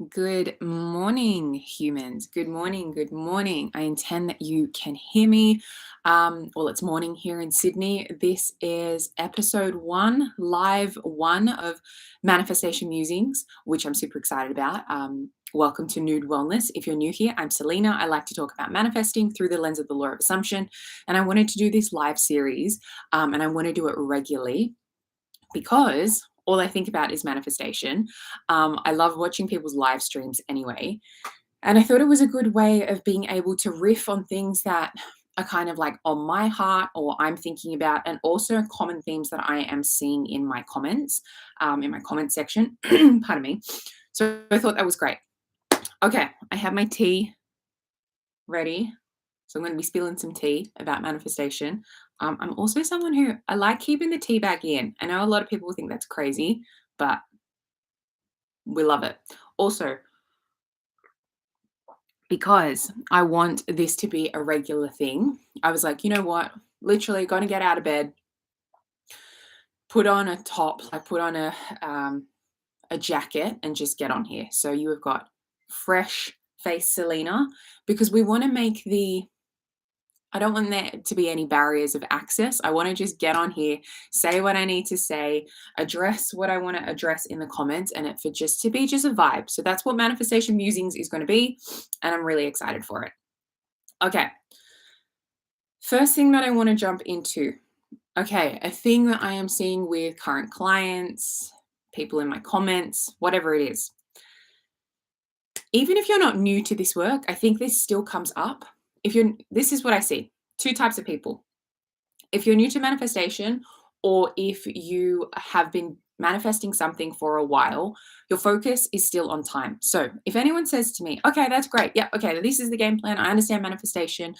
Good morning, humans. Good morning. Good morning. I intend that you can hear me. Well, it's morning here in Sydney. This is episode 1, live 1 of Manifestation Musings, which I'm super excited about. Welcome to Nude Wellness. If you're new here, I'm Selena. I like to talk about manifesting through the lens of the law of assumption. And I wanted to do this live series, and I want to do it regularly because all I think about is manifestation. I love watching people's live streams anyway. And I thought it was a good way of being able to riff on things that are kind of like on my heart or I'm thinking about, and also common themes that I am seeing in my comments, in my comment section. Pardon me. So I thought that was great. Okay, I have my tea ready. So I'm going to be spilling some tea about manifestation. I'm also someone who I like keeping the tea bag in. I know a lot of people think that's crazy, but we love it. Also, because I want this to be a regular thing, I was like, you know what? Literally going to get out of bed, put on a top, like put on a jacket and just get on here. So you have got fresh face Selena, because we want to make I don't want there to be any barriers of access. I want to just get on here, say what I need to say, address what I want to address in the comments, and it for just to be just a vibe. So that's what Manifestation Musings is going to be, and I'm really excited for it. Okay. First thing that I want to jump into. Okay, a thing that I am seeing with current clients, people in my comments, whatever it is. Even if you're not new to this work, I think this still comes up. This is what I see. 2 types of people. If you're new to manifestation, or if you have been manifesting something for a while, your focus is still on time. So if anyone says to me, okay, that's great. Yeah, okay, this is the game plan. I understand manifestation.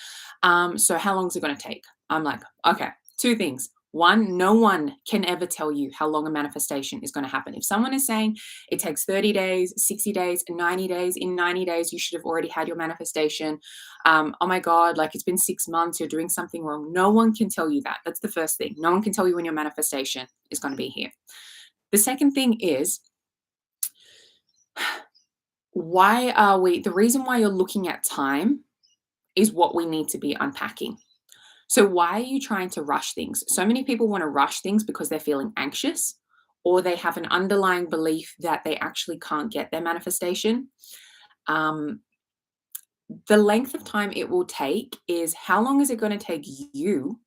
So how long is it going to take? I'm like, okay, 2 things. One, no one can ever tell you how long a manifestation is going to happen. If someone is saying it takes 30 days, 60 days, 90 days, in 90 days, you should have already had your manifestation. Oh my God, like it's been 6 months, you're doing something wrong. No one can tell you that. That's the first thing. No one can tell you when your manifestation is going to be here. The second thing is, the reason why you're looking at time is what we need to be unpacking. So why are you trying to rush things? So many people want to rush things because they're feeling anxious, or they have an underlying belief that they actually can't get their manifestation. The length of time it will take is, how long is it going to take you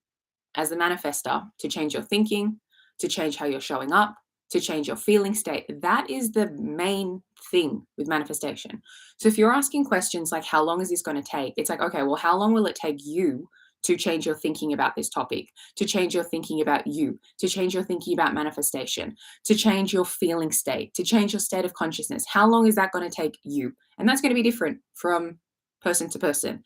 as the manifester to change your thinking, to change how you're showing up, to change your feeling state? That is the main thing with manifestation. So if you're asking questions like, how long is this going to take? It's like, okay, well, how long will it take you to change your thinking about this topic, to change your thinking about you, to change your thinking about manifestation, to change your feeling state, to change your state of consciousness? How long is that going to take you? And that's going to be different from person to person.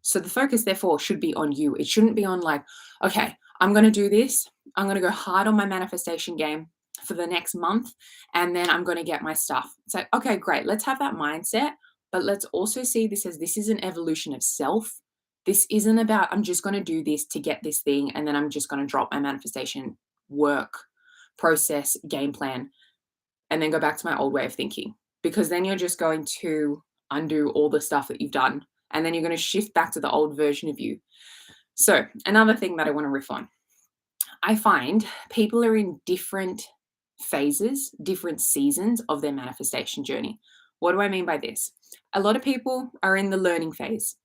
So the focus, therefore, should be on you. It shouldn't be on like, okay, I'm going to do this. I'm going to go hard on my manifestation game for the next month, and then I'm going to get my stuff. It's like, okay, great. Let's have that mindset. But let's also see this as, this is an evolution of self. This isn't about, I'm just going to do this to get this thing, and then I'm just going to drop my manifestation work, process, game plan, and then go back to my old way of thinking. Because then you're just going to undo all the stuff that you've done, and then you're going to shift back to the old version of you. So another thing that I want to riff on, I find people are in different phases, different seasons of their manifestation journey. What do I mean by this? A lot of people are in the learning phase.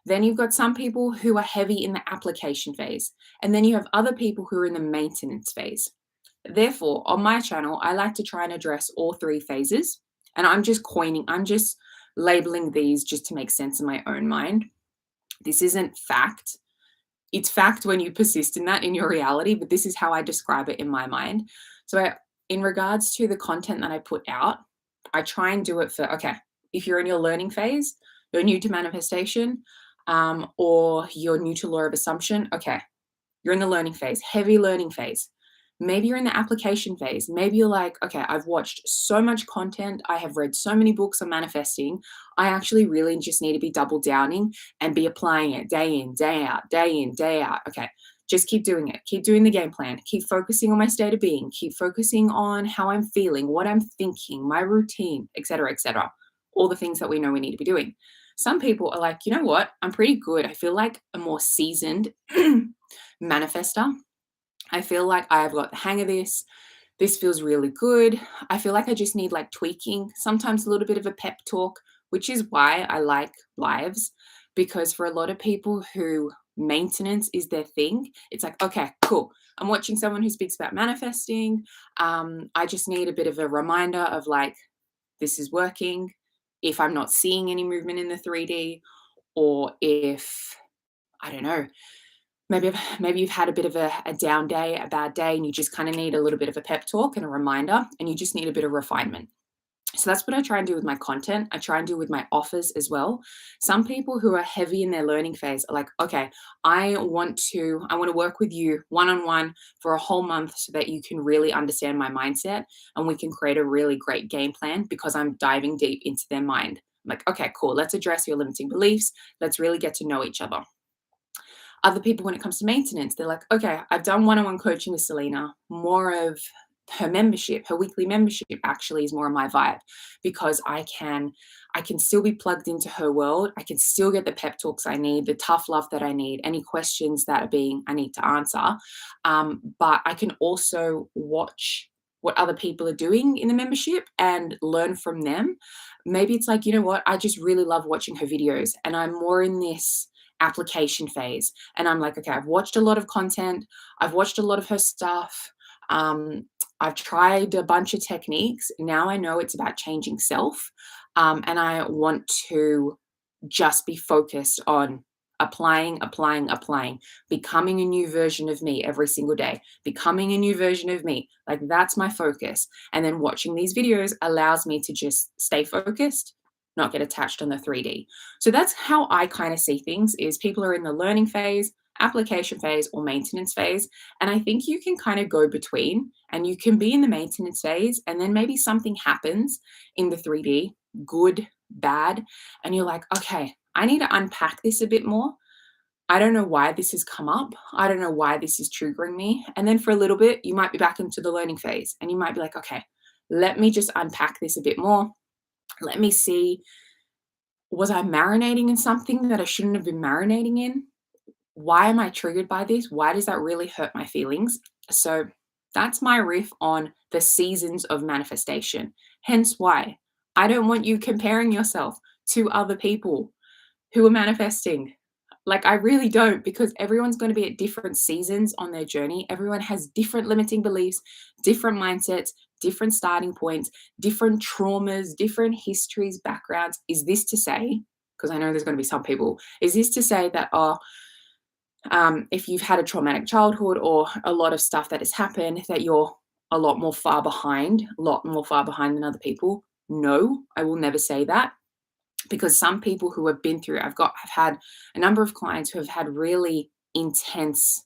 Then you've got some people who are heavy in the application phase. And then you have other people who are in the maintenance phase. Therefore, on my channel, I like to try and address all 3 phases. And I'm just labeling these just to make sense in my own mind. This isn't fact. It's fact when you persist in that in your reality, but this is how I describe it in my mind. So in regards to the content that I put out, I try and do it for, okay, if you're in your learning phase, you're new to manifestation, or you're new to law of assumption, okay, you're in the learning phase, heavy learning phase. Maybe you're in the application phase. Maybe you're like, okay, I've watched so much content. I have read so many books on manifesting. I actually really just need to be double downing and be applying it day in, day out, day in, day out. Okay, Just keep doing it. Keep doing the game plan. Keep focusing on my state of being. Keep focusing on how I'm feeling, what I'm thinking, my routine, etc., etc. All the things that we know we need to be doing. Some people are like, you know what? I'm pretty good. I feel like a more seasoned manifester. I feel like I've got the hang of this. This feels really good. I feel like I just need like tweaking, sometimes a little bit of a pep talk, which is why I like lives. Because for a lot of people who maintenance is their thing, it's like, okay, cool. I'm watching someone who speaks about manifesting. I just need a bit of a reminder of like, this is working. If I'm not seeing any movement in the 3D, or if, I don't know, maybe you've had a bit of a down day, a bad day, and you just kind of need a little bit of a pep talk and a reminder, and you just need a bit of refinement. So that's what I try and do with my content. I try and do with my offers as well. Some people who are heavy in their learning phase are like, okay, I want to work with you one-on-one for a whole month so that you can really understand my mindset and we can create a really great game plan because I'm diving deep into their mind. I'm like, okay, cool. Let's address your limiting beliefs. Let's really get to know each other. Other people, when it comes to maintenance, they're like, okay, I've done one-on-one coaching with Selena. More of her membership, her weekly membership actually is more of my vibe because I can still be plugged into her world. I can still get the pep talks I need, the tough love that I need, any questions that I need to answer. But I can also watch what other people are doing in the membership and learn from them. Maybe it's like, you know what, I just really love watching her videos and I'm more in this application phase. And I'm like, okay, I've watched a lot of content, I've watched a lot of her stuff. Um, I've tried a bunch of techniques. Now I know it's about changing self. And I want to just be focused on applying, becoming a new version of me every single day, becoming a new version of me. Like that's my focus. And then watching these videos allows me to just stay focused, not get attached on the 3D. So that's how I kind of see things is people are in the learning phase, application phase, or maintenance phase. And I think you can kind of go between and you can be in the maintenance phase and then maybe something happens in the 3D, good, bad, and you're like, okay, I need to unpack this a bit more. I don't know why this has come up. I don't know why this is triggering me. And then for a little bit, you might be back into the learning phase and you might be like, okay, let me just unpack this a bit more. Let me see, was I marinating in something that I shouldn't have been marinating in? Why am I triggered by this? Why does that really hurt my feelings? So that's my riff on the seasons of manifestation. Hence why I don't want you comparing yourself to other people who are manifesting. Like, I really don't, because everyone's going to be at different seasons on their journey. Everyone has different limiting beliefs, different mindsets, different starting points, different traumas, different histories, backgrounds. Is this to say, because I know there's going to be some people, is this to say that, if you've had a traumatic childhood or a lot of stuff that has happened, that you're a lot more far behind than other people? No, I will never say that because some people who have been through, I've had a number of clients who have had really intense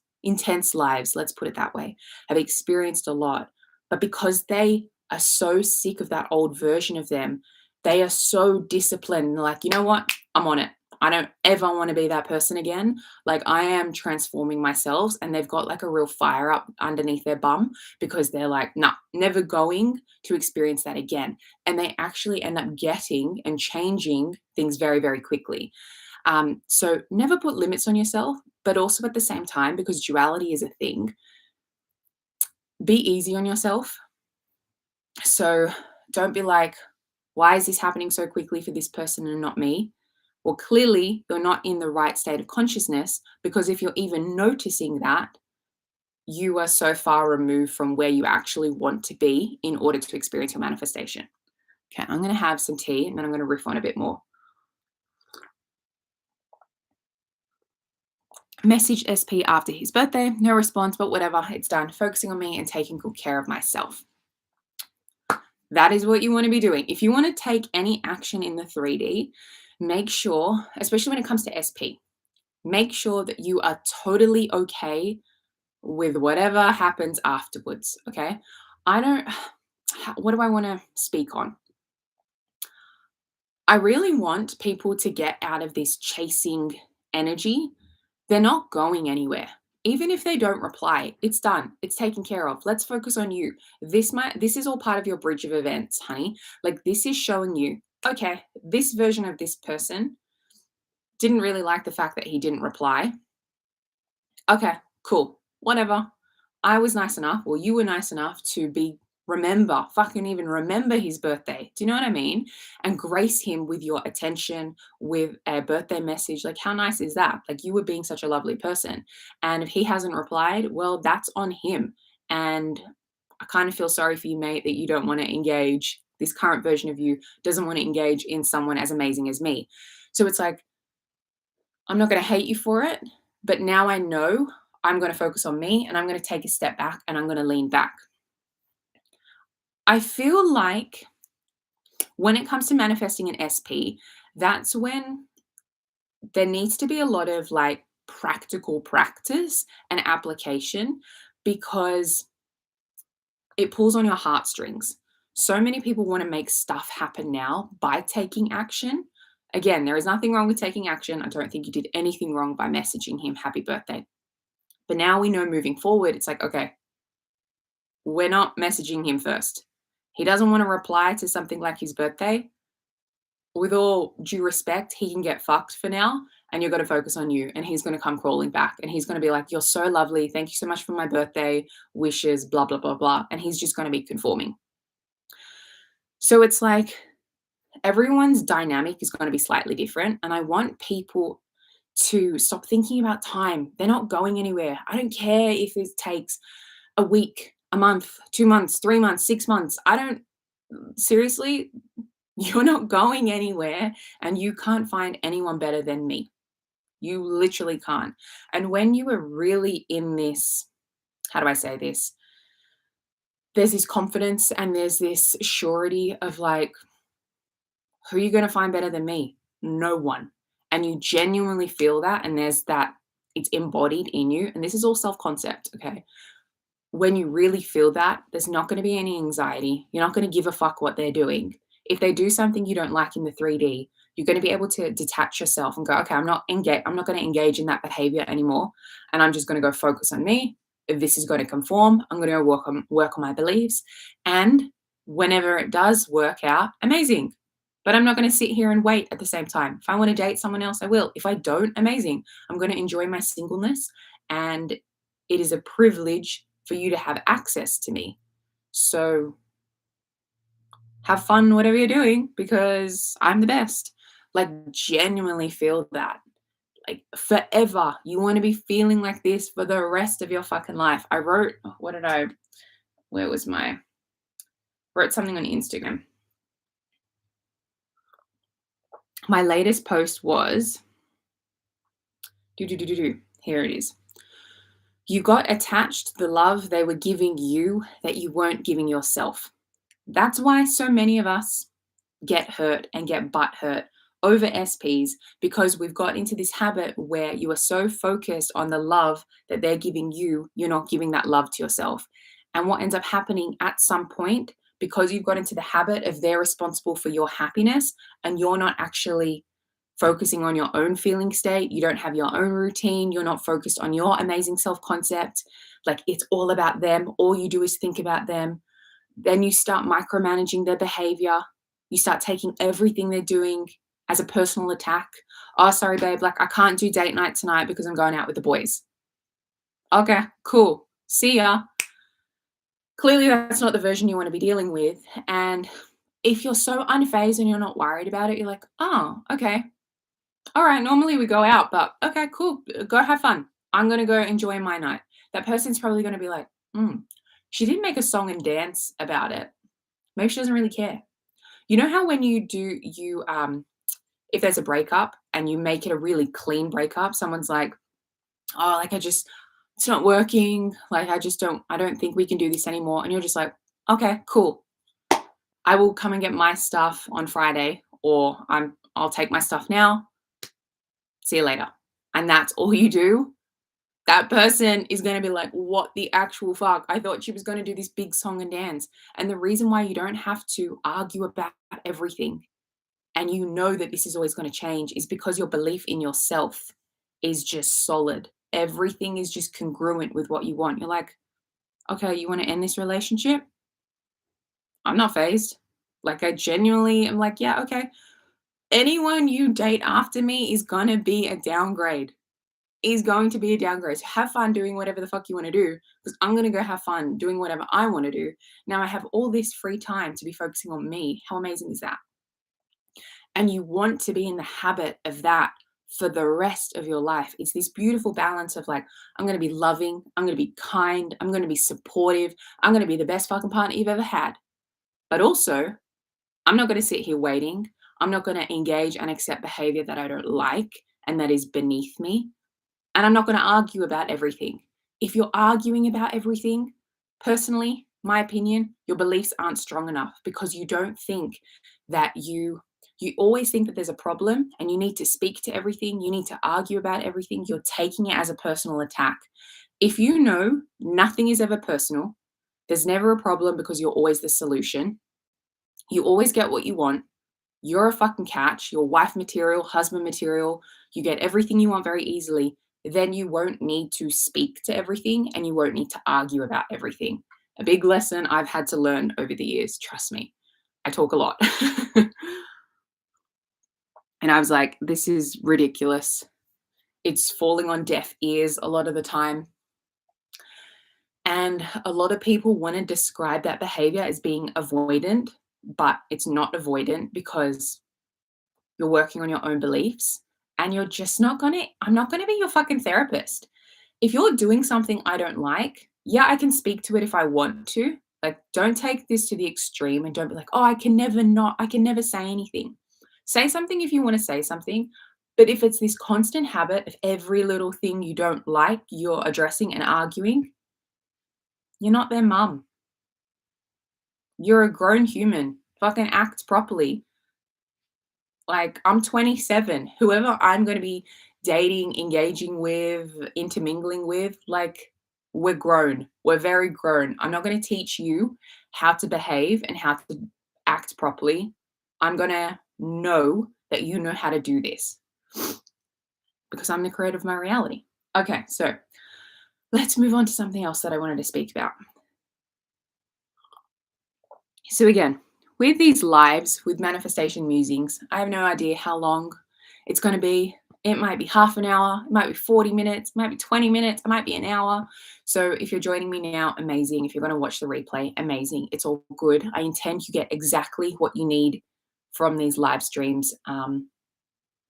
lives, let's put it that way, have experienced a lot, but because they are so sick of that old version of them, they are so disciplined, like, you know what, I'm on it. I don't ever want to be that person again. Like, I am transforming myself, and they've got like a real fire up underneath their bum because they're like, nah, never going to experience that again. And they actually end up getting and changing things very, very quickly. So never put limits on yourself, but also at the same time, because duality is a thing, be easy on yourself. So don't be like, why is this happening so quickly for this person and not me? Well, clearly you're not in the right state of consciousness, because if you're even noticing that, you are so far removed from where you actually want to be in order to experience your manifestation. Okay, I'm going to have some tea and then I'm going to riff on a bit more. Message SP after his birthday, no response, but whatever, it's done. Focusing on me and taking good care of myself. That is what you want to be doing. If you want to take any action in the 3D, make sure, especially when it comes to SP, make sure that you are totally okay with whatever happens afterwards. Okay. What do I want to speak on? I really want people to get out of this chasing energy. They're not going anywhere. even if they don't reply, it's done. It's taken care of. Let's focus on you. This is all part of your bridge of events, honey. Like this is showing you, okay, this version of this person didn't really like the fact that he didn't reply. Okay, cool. Whatever. I was nice enough, or you were nice enough to fucking even remember his birthday. Do you know what I mean? And grace him with your attention, with a birthday message. Like, how nice is that? Like, you were being such a lovely person. And if he hasn't replied, well, that's on him. And I kind of feel sorry for you, mate, that you don't want to engage. This current version of you doesn't want to engage in someone as amazing as me. So it's like, I'm not going to hate you for it, but now I know I'm going to focus on me and I'm going to take a step back and I'm going to lean back. I feel like when it comes to manifesting an SP, that's when there needs to be a lot of like practical practice and application because it pulls on your heartstrings. So many people want to make stuff happen now by taking action. Again, there is nothing wrong with taking action. I don't think you did anything wrong by messaging him happy birthday. But now we know moving forward, it's like, okay, we're not messaging him first. He doesn't want to reply to something like his birthday. With all due respect, he can get fucked for now, and you're going to focus on you. And he's going to come crawling back, and he's going to be like, "You're so lovely. Thank you so much for my birthday wishes." Blah blah blah blah. And he's just going to be conforming. So it's like everyone's dynamic is going to be slightly different, and I want people to stop thinking about time. They're not going anywhere. I don't care if it takes a week, a month, 2 months, 3 months, 6 months. Seriously, you're not going anywhere and you can't find anyone better than me. You literally can't. And when you are really in this, how do I say this? There's this confidence and there's this surety of like, who are you going to find better than me? No one. And you genuinely feel that. And there's that, it's embodied in you. And this is all self concept. Okay. When you really feel that, there's not going to be any anxiety. You're not going to give a fuck what they're doing. If they do something you don't like in the 3D, you're going to be able to detach yourself and go, okay, I'm not going to engage in that behavior anymore. And I'm just going to go focus on me. If this is going to conform, I'm going to go work on my beliefs. And whenever it does work out, amazing. But I'm not going to sit here and wait at the same time. If I want to date someone else, I will. If I don't, amazing. I'm going to enjoy my singleness. And it is a privilege for you to have access to me. So have fun, whatever you're doing, because I'm the best. Like, genuinely feel that. Like, forever. You want to be feeling like this for the rest of your fucking life. Wrote something on Instagram. My latest post was, here it is. You got attached to the love they were giving you that you weren't giving yourself. That's why so many of us get hurt and get butt hurt over SPs, because we've got into this habit where you are so focused on the love that they're giving you, you're not giving that love to yourself. And what ends up happening at some point, because you've got into the habit of they're responsible for your happiness and you're not actually focusing on your own feeling state, you don't have your own routine, you're not focused on your amazing self-concept, like it's all about them, all you do is think about them. Then you start micromanaging their behavior. You start taking everything they're doing as a personal attack. Oh, sorry, babe, like I can't do date night tonight because I'm going out with the boys. Okay, cool. See ya. Clearly, that's not the version you want to be dealing with. And if you're so unfazed and you're not worried about it, you're like, oh, okay. All right, normally we go out, but okay, cool. Go have fun. I'm going to go enjoy my night. That person's probably going to be like, she didn't make a song and dance about it. Maybe she doesn't really care. You know how when if there's a breakup and you make it a really clean breakup, someone's like, oh, like it's not working. Like I don't think we can do this anymore. And you're just like, okay, cool. I will come and get my stuff on Friday, or I'll take my stuff now. See you later. And that's all you do. That person is going to be like, what the actual fuck? I thought she was going to do this big song and dance. And the reason why you don't have to argue about everything and you know that this is always going to change is because your belief in yourself is just solid everything is just congruent with what you want. You're like, okay, you want to end this relationship? I'm not phased. Like, I genuinely am like, yeah, okay. Anyone you date after me is going to be a downgrade. Is going to be a downgrade. So have fun doing whatever the fuck you want to do, because I'm going to go have fun doing whatever I want to do. Now I have all this free time to be focusing on me. How amazing is that? And you want to be in the habit of that for the rest of your life. It's this beautiful balance of like, I'm going to be loving, I'm going to be kind, I'm going to be supportive, I'm going to be the best fucking partner you've ever had. But also, I'm not going to sit here waiting. I'm not going to engage and accept behavior that I don't like and that is beneath me. And I'm not going to argue about everything. If you're arguing about everything, personally, my opinion, your beliefs aren't strong enough, because you don't think that you always think that there's a problem and you need to speak to everything, you need to argue about everything. You're taking it as a personal attack. If you know nothing is ever personal, there's never a problem because you're always the solution. You always get what you want. You're a fucking catch, you're wife material, husband material, you get everything you want very easily, then you won't need to speak to everything and you won't need to argue about everything. A big lesson I've had to learn over the years, trust me. I talk a lot. And I was like, this is ridiculous. It's falling on deaf ears a lot of the time. And a lot of people want to describe that behavior as being avoidant, but it's not avoidant, because you're working on your own beliefs and you're just not gonna, I'm not gonna be your fucking therapist. If you're doing something I don't like, yeah, I can speak to it if I want to. Like, don't take this to the extreme and don't be like, oh, I can never say anything. Say something if you want to say something. But if it's this constant habit of every little thing you don't like, you're addressing and arguing, you're not their mum. You're a grown human. Fucking act properly. Like, I'm 27. Whoever I'm going to be dating, engaging with, intermingling with, like, we're grown. We're very grown. I'm not going to teach you how to behave and how to act properly. I'm going to know that you know how to do this, because I'm the creator of my reality. Okay, so let's move on to something else that I wanted to speak about. So again, with these lives, with manifestation musings, I have no idea how long it's going to be. It might be half an hour, it might be 40 minutes, it might be 20 minutes, it might be an hour. So if you're joining me now, amazing. If you're going to watch the replay, amazing. It's all good. I intend you get exactly what you need from these live streams,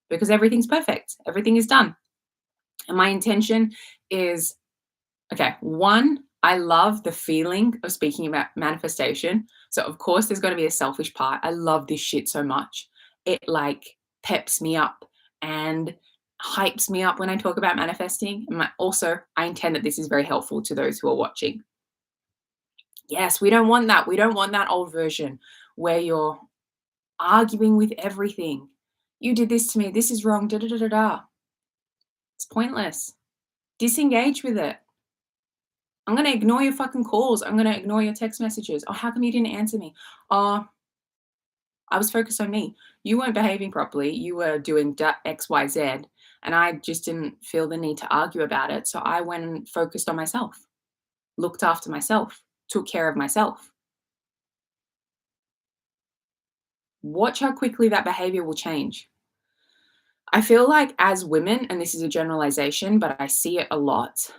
because everything's perfect. Everything is done. And my intention is, okay, one, I love the feeling of speaking about manifestation. So of course there's going to be a selfish part. I love this shit so much. It like peps me up and hypes me up when I talk about manifesting. And also, I intend that this is very helpful to those who are watching. Yes, we don't want that. We don't want that old version where you're arguing with everything. You did this to me. This is wrong. Da da da da da. It's pointless. Disengage with it. I'm going to ignore your fucking calls. I'm going to ignore your text messages. Oh, how come you didn't answer me? Oh, I was focused on me. You weren't behaving properly. You were doing X, Y, Z. And I just didn't feel the need to argue about it. So I went and focused on myself, looked after myself, took care of myself. Watch how quickly that behavior will change. I feel like as women, and this is a generalization, but I see it a lot,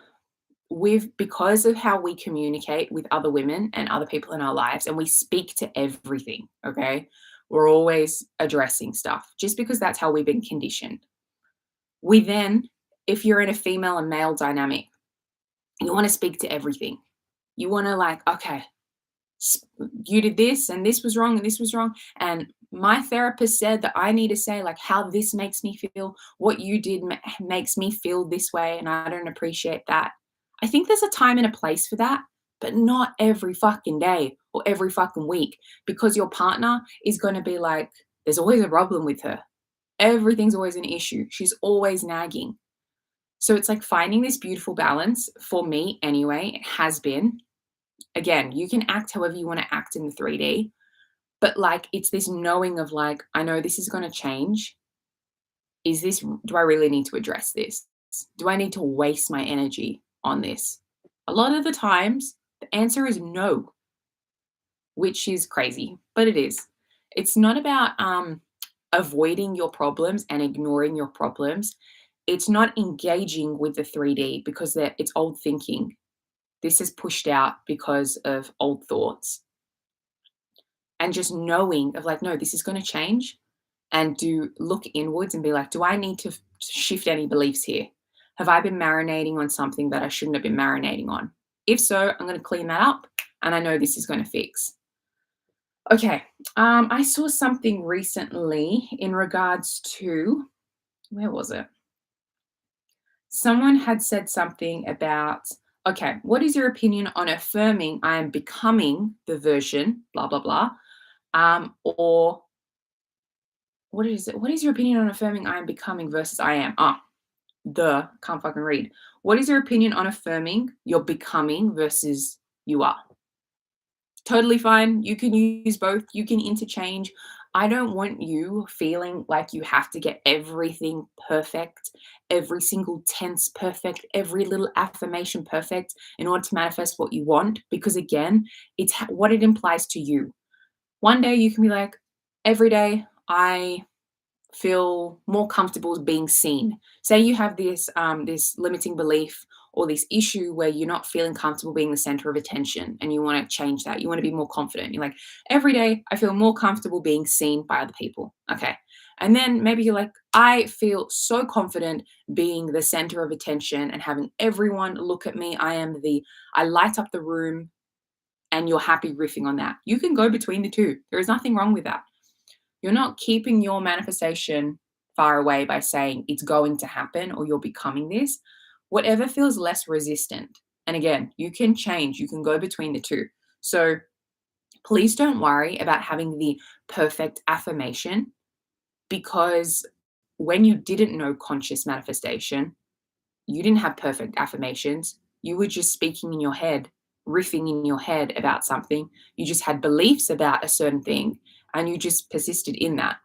because of how we communicate with other women and other people in our lives, and we speak to everything, okay? We're always addressing stuff just because that's how we've been conditioned. We then, if you're in a female and male dynamic, you want to speak to everything. You want to like, okay, you did this and this was wrong and this was wrong. And my therapist said that I need to say like how this makes me feel, what you did makes me feel this way, and I don't appreciate that. I think there's a time and a place for that, but not every fucking day or every fucking week, because your partner is going to be like, there's always a problem with her. Everything's always an issue. She's always nagging. So it's like finding this beautiful balance for me anyway. It has been. Again, you can act however you want to act in the 3D, but like it's this knowing of like, I know this is going to change. Do I really need to address this? Do I need to waste my energy on this? A lot of the times, the answer is no, which is crazy, but it is. It's not about avoiding your problems and ignoring your problems. It's not engaging with the 3D because it's old thinking. This is pushed out because of old thoughts. And just knowing of like, no, this is going to change, and do look inwards and be like, do I need to shift any beliefs here? Have I been marinating on something that I shouldn't have been marinating on? If so, I'm going to clean that up, and I know this is going to fix. Okay, I saw something recently in regards to, where was it? Someone had said something about, okay, what is your opinion on affirming I am becoming the version, blah, blah, blah, or what is it? What is your opinion on affirming I am becoming versus I am? Can't fucking read. What is your opinion on affirming you're becoming versus you are? Totally fine. You can use both. You can interchange. I don't want you feeling like you have to get everything perfect, every single tense perfect, every little affirmation perfect in order to manifest what you want. Because again, it's what it implies to you. One day you can be like, every day I feel more comfortable being seen. Say you have this limiting belief or this issue where you're not feeling comfortable being the center of attention, and you want to change that. You want to be more confident. You're like, every day I feel more comfortable being seen by other people. Okay. And then maybe you're like, I feel so confident being the center of attention and having everyone look at me. I light up the room, and you're happy riffing on that. You can go between the two. There is nothing wrong with that. You're not keeping your manifestation far away by saying it's going to happen or you're becoming this. Whatever feels less resistant. And again, you can change, you can go between the two. So please don't worry about having the perfect affirmation, because when you didn't know conscious manifestation, you didn't have perfect affirmations. You were just speaking in your head, riffing in your head about something. You just had beliefs about a certain thing, and you just persisted in that.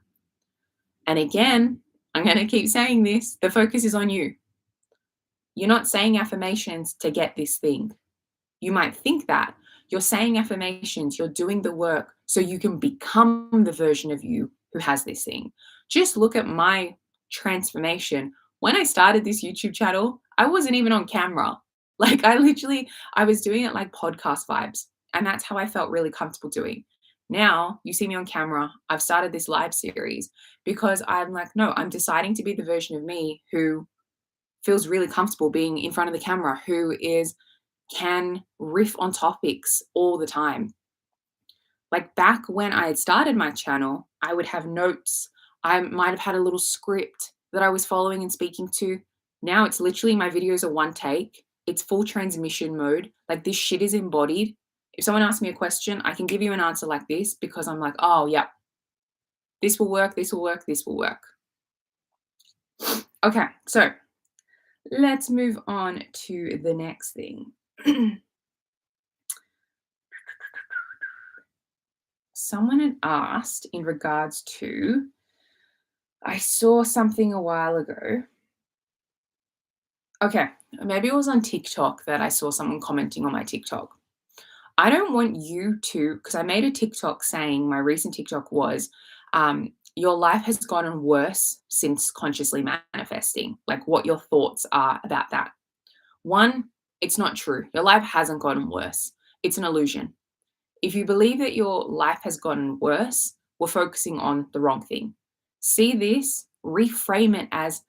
And again, I'm going to keep saying this, the focus is on you. You're not saying affirmations to get this thing. You might think that. You're saying affirmations, you're doing the work so you can become the version of you who has this thing. Just look at my transformation. When I started this YouTube channel, I wasn't even on camera. Like I was doing it like podcast vibes. And that's how I felt really comfortable doing. Now you see me on camera. I've started this live series because I'm like, no, I'm deciding to be the version of me who feels really comfortable being in front of the camera, who can riff on topics all the time. Like back when I had started my channel, I would have notes. I might have had a little script that I was following and speaking to. Now it's literally my videos are one take. It's full transmission mode. Like this shit is embodied. If someone asks me a question, I can give you an answer like this because I'm like, oh, yeah, this will work, this will work, this will work. Okay, so let's move on to the next thing. Someone had asked in regards to, I saw something a while ago. Okay, maybe it was on TikTok that I saw someone commenting on my TikTok. I don't want you to, because I made a TikTok saying, my recent TikTok was, your life has gotten worse since consciously manifesting, like what your thoughts are about that. One, it's not true. Your life hasn't gotten worse. It's an illusion. If you believe that your life has gotten worse, we're focusing on the wrong thing. See this, reframe it as,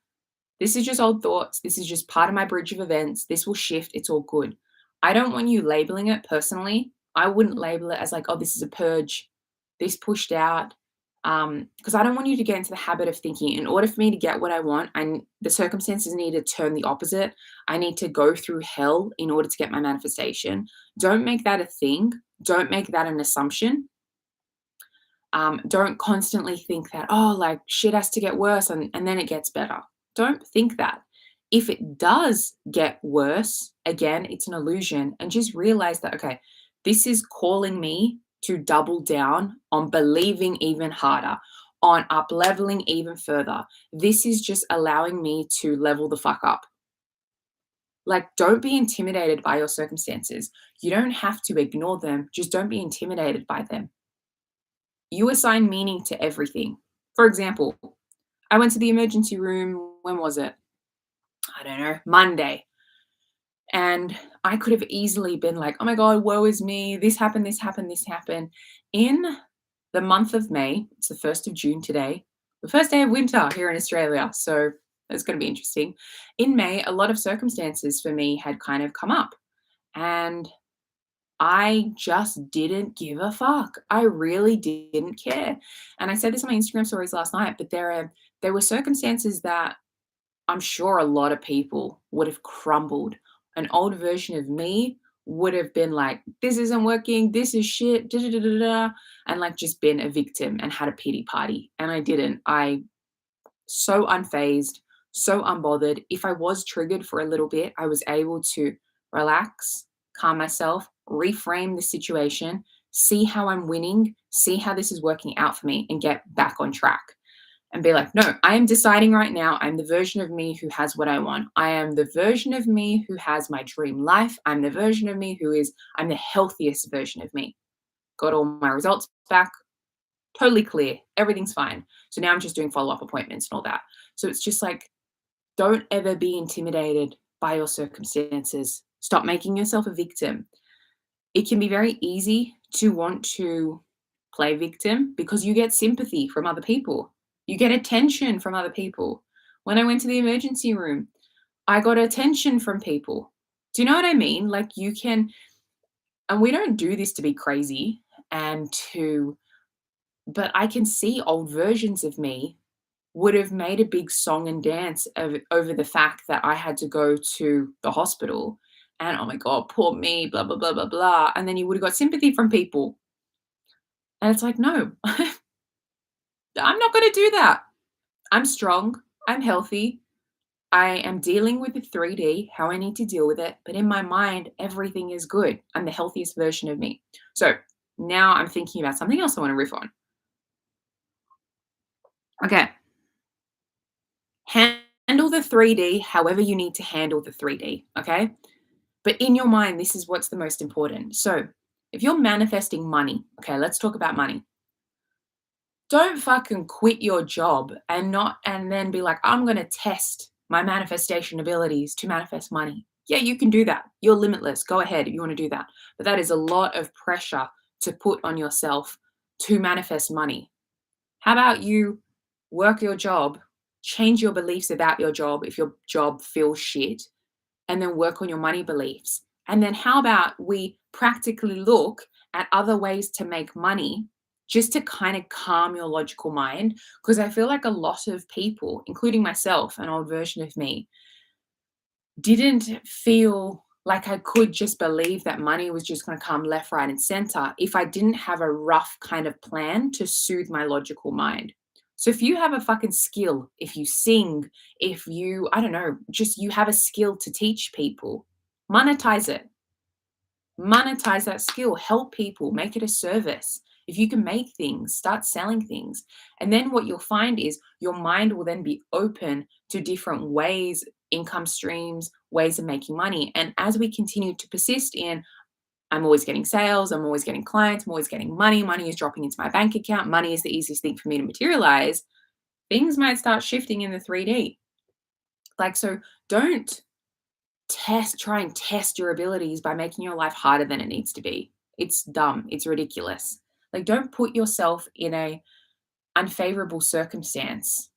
this is just old thoughts. This is just part of my bridge of events. This will shift. It's all good. I don't want you labeling it personally. I wouldn't label it as like, oh, this is a purge, this pushed out. Because I don't want you to get into the habit of thinking, in order for me to get what I want, the circumstances need to turn the opposite. I need to go through hell in order to get my manifestation. Don't make that a thing. Don't make that an assumption. Don't constantly think that, oh, like shit has to get worse and then it gets better. Don't think that. If it does get worse, again, it's an illusion, and just realize that, okay, this is calling me to double down on believing even harder, on up leveling even further. This is just allowing me to level the fuck up. Like, don't be intimidated by your circumstances. You don't have to ignore them. Just don't be intimidated by them. You assign meaning to everything. For example, I went to the emergency room. When was it? I don't know, Monday. And I could have easily been like, oh my God, woe is me. This happened, this happened, this happened. In the month of May, it's the 1st of June today, the first day of winter here in Australia. So it's going to be interesting. In May, a lot of circumstances for me had kind of come up. And I just didn't give a fuck. I really didn't care. And I said this on my Instagram stories last night, but there were circumstances that I'm sure a lot of people would have crumbled. An old version of me would have been like, this isn't working, this is shit, da da da da da, and like just been a victim and had a pity party. And I didn't. I so unfazed, so unbothered. If I was triggered for a little bit, I was able to relax, calm myself, reframe the situation, see how I'm winning, see how this is working out for me, and get back on track and be like, no, I am deciding right now. I'm the version of me who has what I want. I am the version of me who has my dream life. I'm the version of me I'm the healthiest version of me. Got all my results back, totally clear. Everything's fine. So now I'm just doing follow up appointments and all that. So it's just like, don't ever be intimidated by your circumstances. Stop making yourself a victim. It can be very easy to want to play victim because you get sympathy from other people. You get attention from other people. When I went to the emergency room, I got attention from people. Do you know what I mean? Like you can, and we don't do this to be crazy but I can see old versions of me would have made a big song and dance over the fact that I had to go to the hospital and oh my God, poor me, blah, blah, blah, blah, blah. And then you would have got sympathy from people. And it's like, no, I'm not going to do that. I'm strong. I'm healthy. I am dealing with the 3D, how I need to deal with it. But in my mind, everything is good. I'm the healthiest version of me. So now I'm thinking about something else I want to riff on. Okay. Handle the 3D however you need to handle the 3D. Okay. But in your mind, this is what's the most important. So if you're manifesting money, okay, let's talk about money. Don't fucking quit your job and then be like, I'm going to test my manifestation abilities to manifest money. Yeah, you can do that. You're limitless. Go ahead if you want to do that. But that is a lot of pressure to put on yourself to manifest money. How about you work your job, change your beliefs about your job if your job feels shit, and then work on your money beliefs? And then how about we practically look at other ways to make money just to kind of calm your logical mind? Because I feel like a lot of people, including myself, an old version of me, didn't feel like I could just believe that money was just going to come left, right, and center if I didn't have a rough kind of plan to soothe my logical mind. So if you have a fucking skill, if you sing, if you, I don't know, just you have a skill to teach people, monetize it. Monetize that skill, help people, make it a service. If you can make things, start selling things. And then what you'll find is your mind will then be open to different ways, income streams, ways of making money. And as we continue to persist in, I'm always getting sales, I'm always getting clients, I'm always getting money, money is dropping into my bank account, money is the easiest thing for me to materialize, things might start shifting in the 3D. Like, so don't try and test your abilities by making your life harder than it needs to be. It's dumb. It's ridiculous. Like, don't put yourself in a unfavorable circumstance.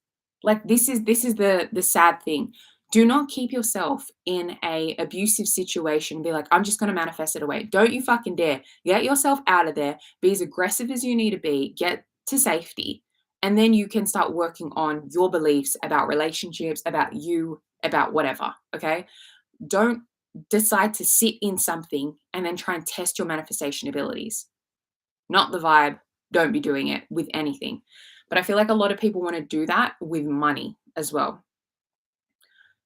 Like, this is the sad thing. Do not keep yourself in a abusive situation and be like, I'm just going to manifest it away. Don't you fucking dare. Get yourself out of there. Be as aggressive as you need to be. Get to safety. And then you can start working on your beliefs about relationships, about you, about whatever. Okay. Don't decide to sit in something and then try and test your manifestation abilities. Not the vibe. Don't be doing it with anything. But I feel like a lot of people want to do that with money as well.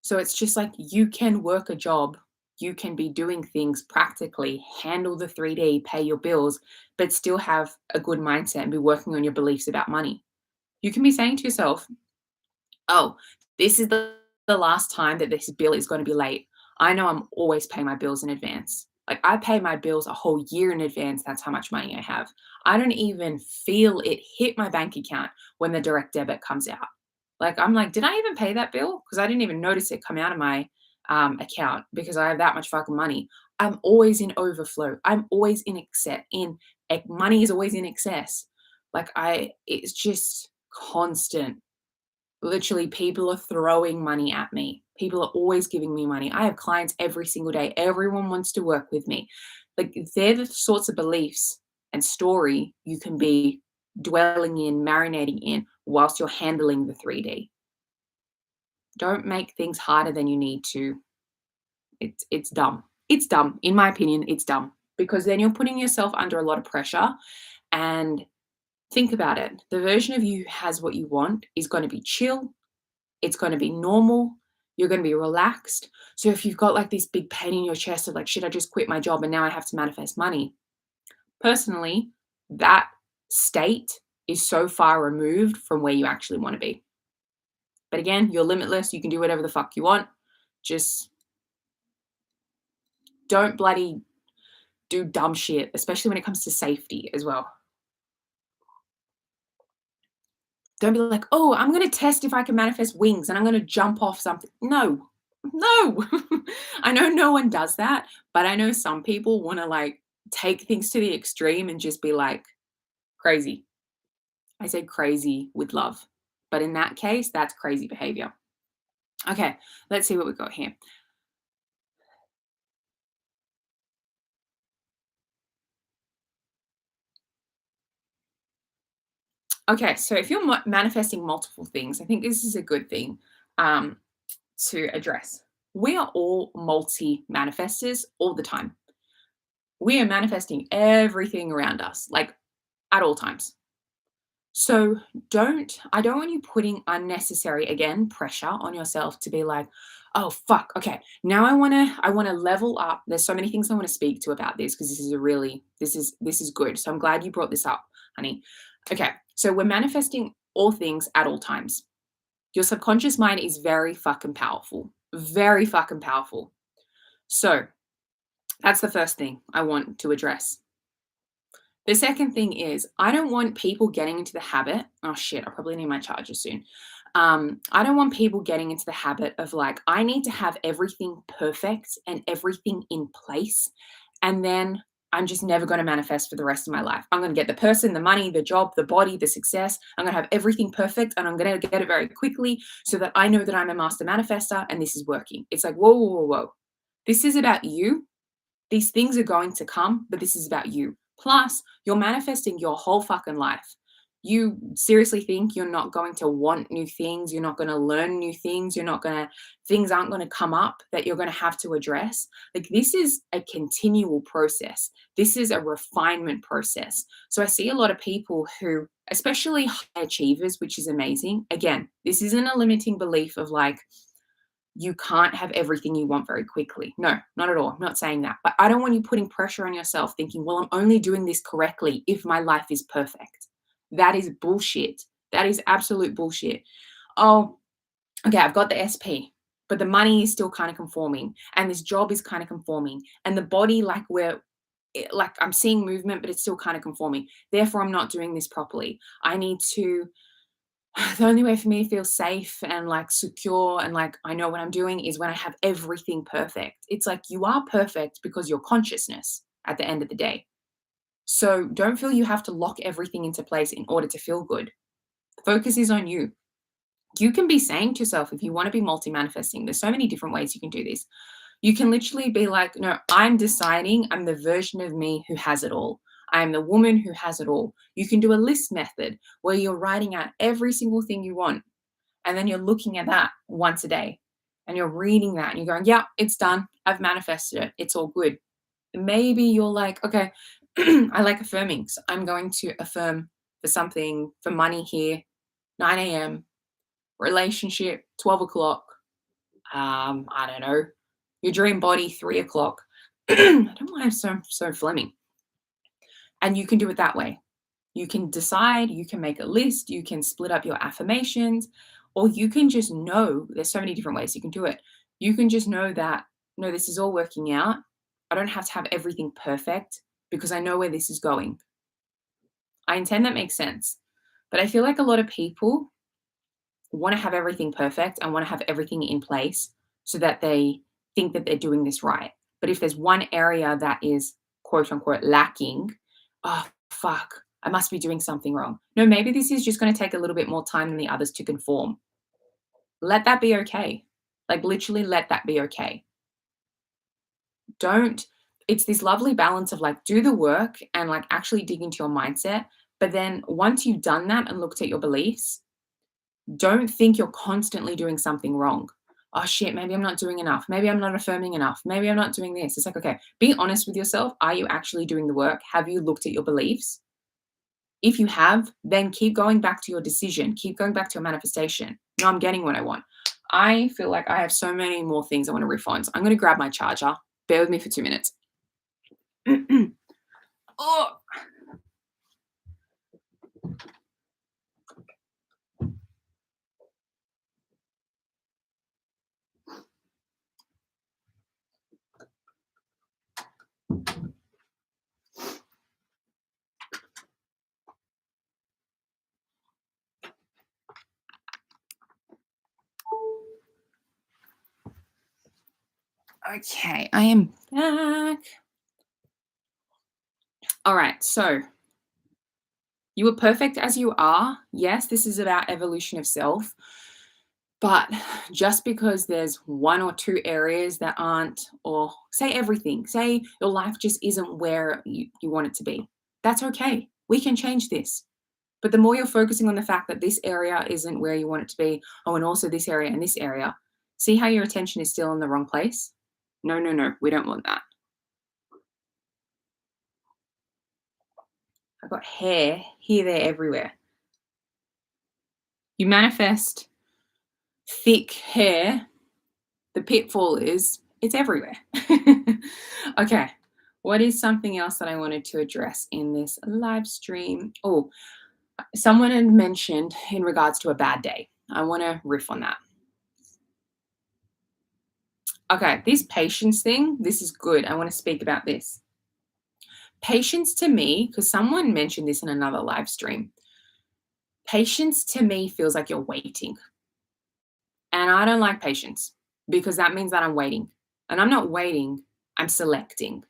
So it's just like you can work a job, you can be doing things practically, handle the 3D, pay your bills, but still have a good mindset and be working on your beliefs about money. You can be saying to yourself, oh, this is the last time that this bill is going to be late. I know I'm always paying my bills in advance. Like I pay my bills a whole year in advance. That's how much money I have. I don't even feel it hit my bank account when the direct debit comes out. Like I'm like, did I even pay that bill? Because I didn't even notice it come out of my account because I have that much fucking money. I'm always in overflow. I'm always in excess. Money is always in excess. It's just constant. Literally, people are throwing money at me. People are always giving me money. I have clients every single day. Everyone wants to work with me. Like, they're the sorts of beliefs and story you can be dwelling in, marinating in whilst you're handling the 3D. Don't make things harder than you need to. It's dumb. It's dumb. In my opinion, it's dumb because then you're putting yourself under a lot of pressure. And think about it. The version of you who has what you want is going to be chill. It's going to be normal. You're going to be relaxed. So if you've got like this big pain in your chest of like, should I just quit my job and now I have to manifest money? Personally, that state is so far removed from where you actually want to be. But again, you're limitless. You can do whatever the fuck you want. Just don't bloody do dumb shit, especially when it comes to safety as well. Don't be like, oh, I'm going to test if I can manifest wings and I'm going to jump off something. No, no. I know no one does that, but I know some people want to like take things to the extreme and just be like crazy. I say crazy with love, but in that case, that's crazy behavior. Okay, let's see what we got here. Okay, so if you're manifesting multiple things, I think this is a good thing um, to address. We are all multi manifestors all the time. We are manifesting everything around us, like at all times. So I don't want you putting unnecessary, again, pressure on yourself to be like, oh fuck, okay, now I wanna level up. There's so many things I want to speak to about this because this is good. So I'm glad you brought this up, honey. Okay, so we're manifesting all things at all times. Your subconscious mind is very fucking powerful. Very fucking powerful. So that's the first thing I want to address. The second thing is, I don't want people getting into the habit. Oh shit, I probably need my charger soon. I don't want people getting into the habit of like, I need to have everything perfect and everything in place. And then I'm just never going to manifest for the rest of my life. I'm going to get the person, the money, the job, the body, the success. I'm going to have everything perfect and I'm going to get it very quickly so that I know that I'm a master manifester and this is working. It's like, whoa, whoa, whoa, whoa. This is about you. These things are going to come, but this is about you. Plus, you're manifesting your whole fucking life. You seriously think you're not going to want new things, you're not going to learn new things, things aren't going to come up that you're going to have to address. Like, this is a continual process. This is a refinement process. So I see a lot of people who, especially high achievers, which is amazing. Again, this isn't a limiting belief of like, you can't have everything you want very quickly. No, not at all. I'm not saying that. But I don't want you putting pressure on yourself thinking, well, I'm only doing this correctly if my life is perfect. That is bullshit. That is absolute bullshit. Oh, okay, I've got the SP, but the money is still kind of conforming and this job is kind of conforming and the body, like I'm seeing movement, but it's still kind of conforming. Therefore, I'm not doing this properly. I need to the only way for me to feel safe and like secure and like I know what I'm doing is when I have everything perfect. It's like you are perfect because your consciousness at the end of the day. So don't feel you have to lock everything into place in order to feel good. Focus is on you. You can be saying to yourself, if you want to be multi manifesting, there's so many different ways you can do this. You can literally be like, no, I'm deciding I'm the version of me who has it all. I am the woman who has it all. You can do a list method where you're writing out every single thing you want. And then you're looking at that once a day and you're reading that and you're going, yeah, it's done. I've manifested it. It's all good. Maybe you're like, okay, I like affirming. So I'm going to affirm for something, for money here, 9 a.m., relationship, 12 o'clock. I don't know, your dream body, 3 o'clock. I don't know why I'm so Fleming. And you can do it that way. You can decide, you can make a list, you can split up your affirmations, or you can just know there's so many different ways you can do it. You can just know that no, this is all working out. I don't have to have everything perfect because I know where this is going. I intend that makes sense. But I feel like a lot of people want to have everything perfect and want to have everything in place so that they think that they're doing this right. But if there's one area that is quote unquote lacking, oh, fuck, I must be doing something wrong. No, maybe this is just going to take a little bit more time than the others to conform. Let that be okay. Like, literally, let that be okay. Don't, it's this lovely balance of like, do the work and like actually dig into your mindset. But then once you've done that and looked at your beliefs, don't think you're constantly doing something wrong. Oh shit, maybe I'm not doing enough. Maybe I'm not affirming enough. Maybe I'm not doing this. It's like, okay, be honest with yourself. Are you actually doing the work? Have you looked at your beliefs? If you have, then keep going back to your decision. Keep going back to your manifestation. No, I'm getting what I want. I feel like I have so many more things I want to riff on. So I'm going to grab my charger. Bear with me for 2 minutes. Oh. Okay, I am back. All right, so you are perfect as you are. Yes, this is about evolution of self. But just because there's one or two areas that aren't, or say everything, say your life just isn't where you want it to be, that's okay. We can change this. But the more you're focusing on the fact that this area isn't where you want it to be, oh, and also this area and this area, see how your attention is still in the wrong place? No, no, no, we don't want that. I've got hair here, there, everywhere. You manifest thick hair, the pitfall is it's everywhere. Okay, what is something else that I wanted to address in this live stream? Oh, someone had mentioned in regards to a bad day. I want to riff on that. Okay, this patience thing, this is good. I want to speak about this. Patience to me, because someone mentioned this in another live stream, patience to me feels like you're waiting. And I don't like patience because that means that I'm waiting. And I'm not waiting, I'm selecting.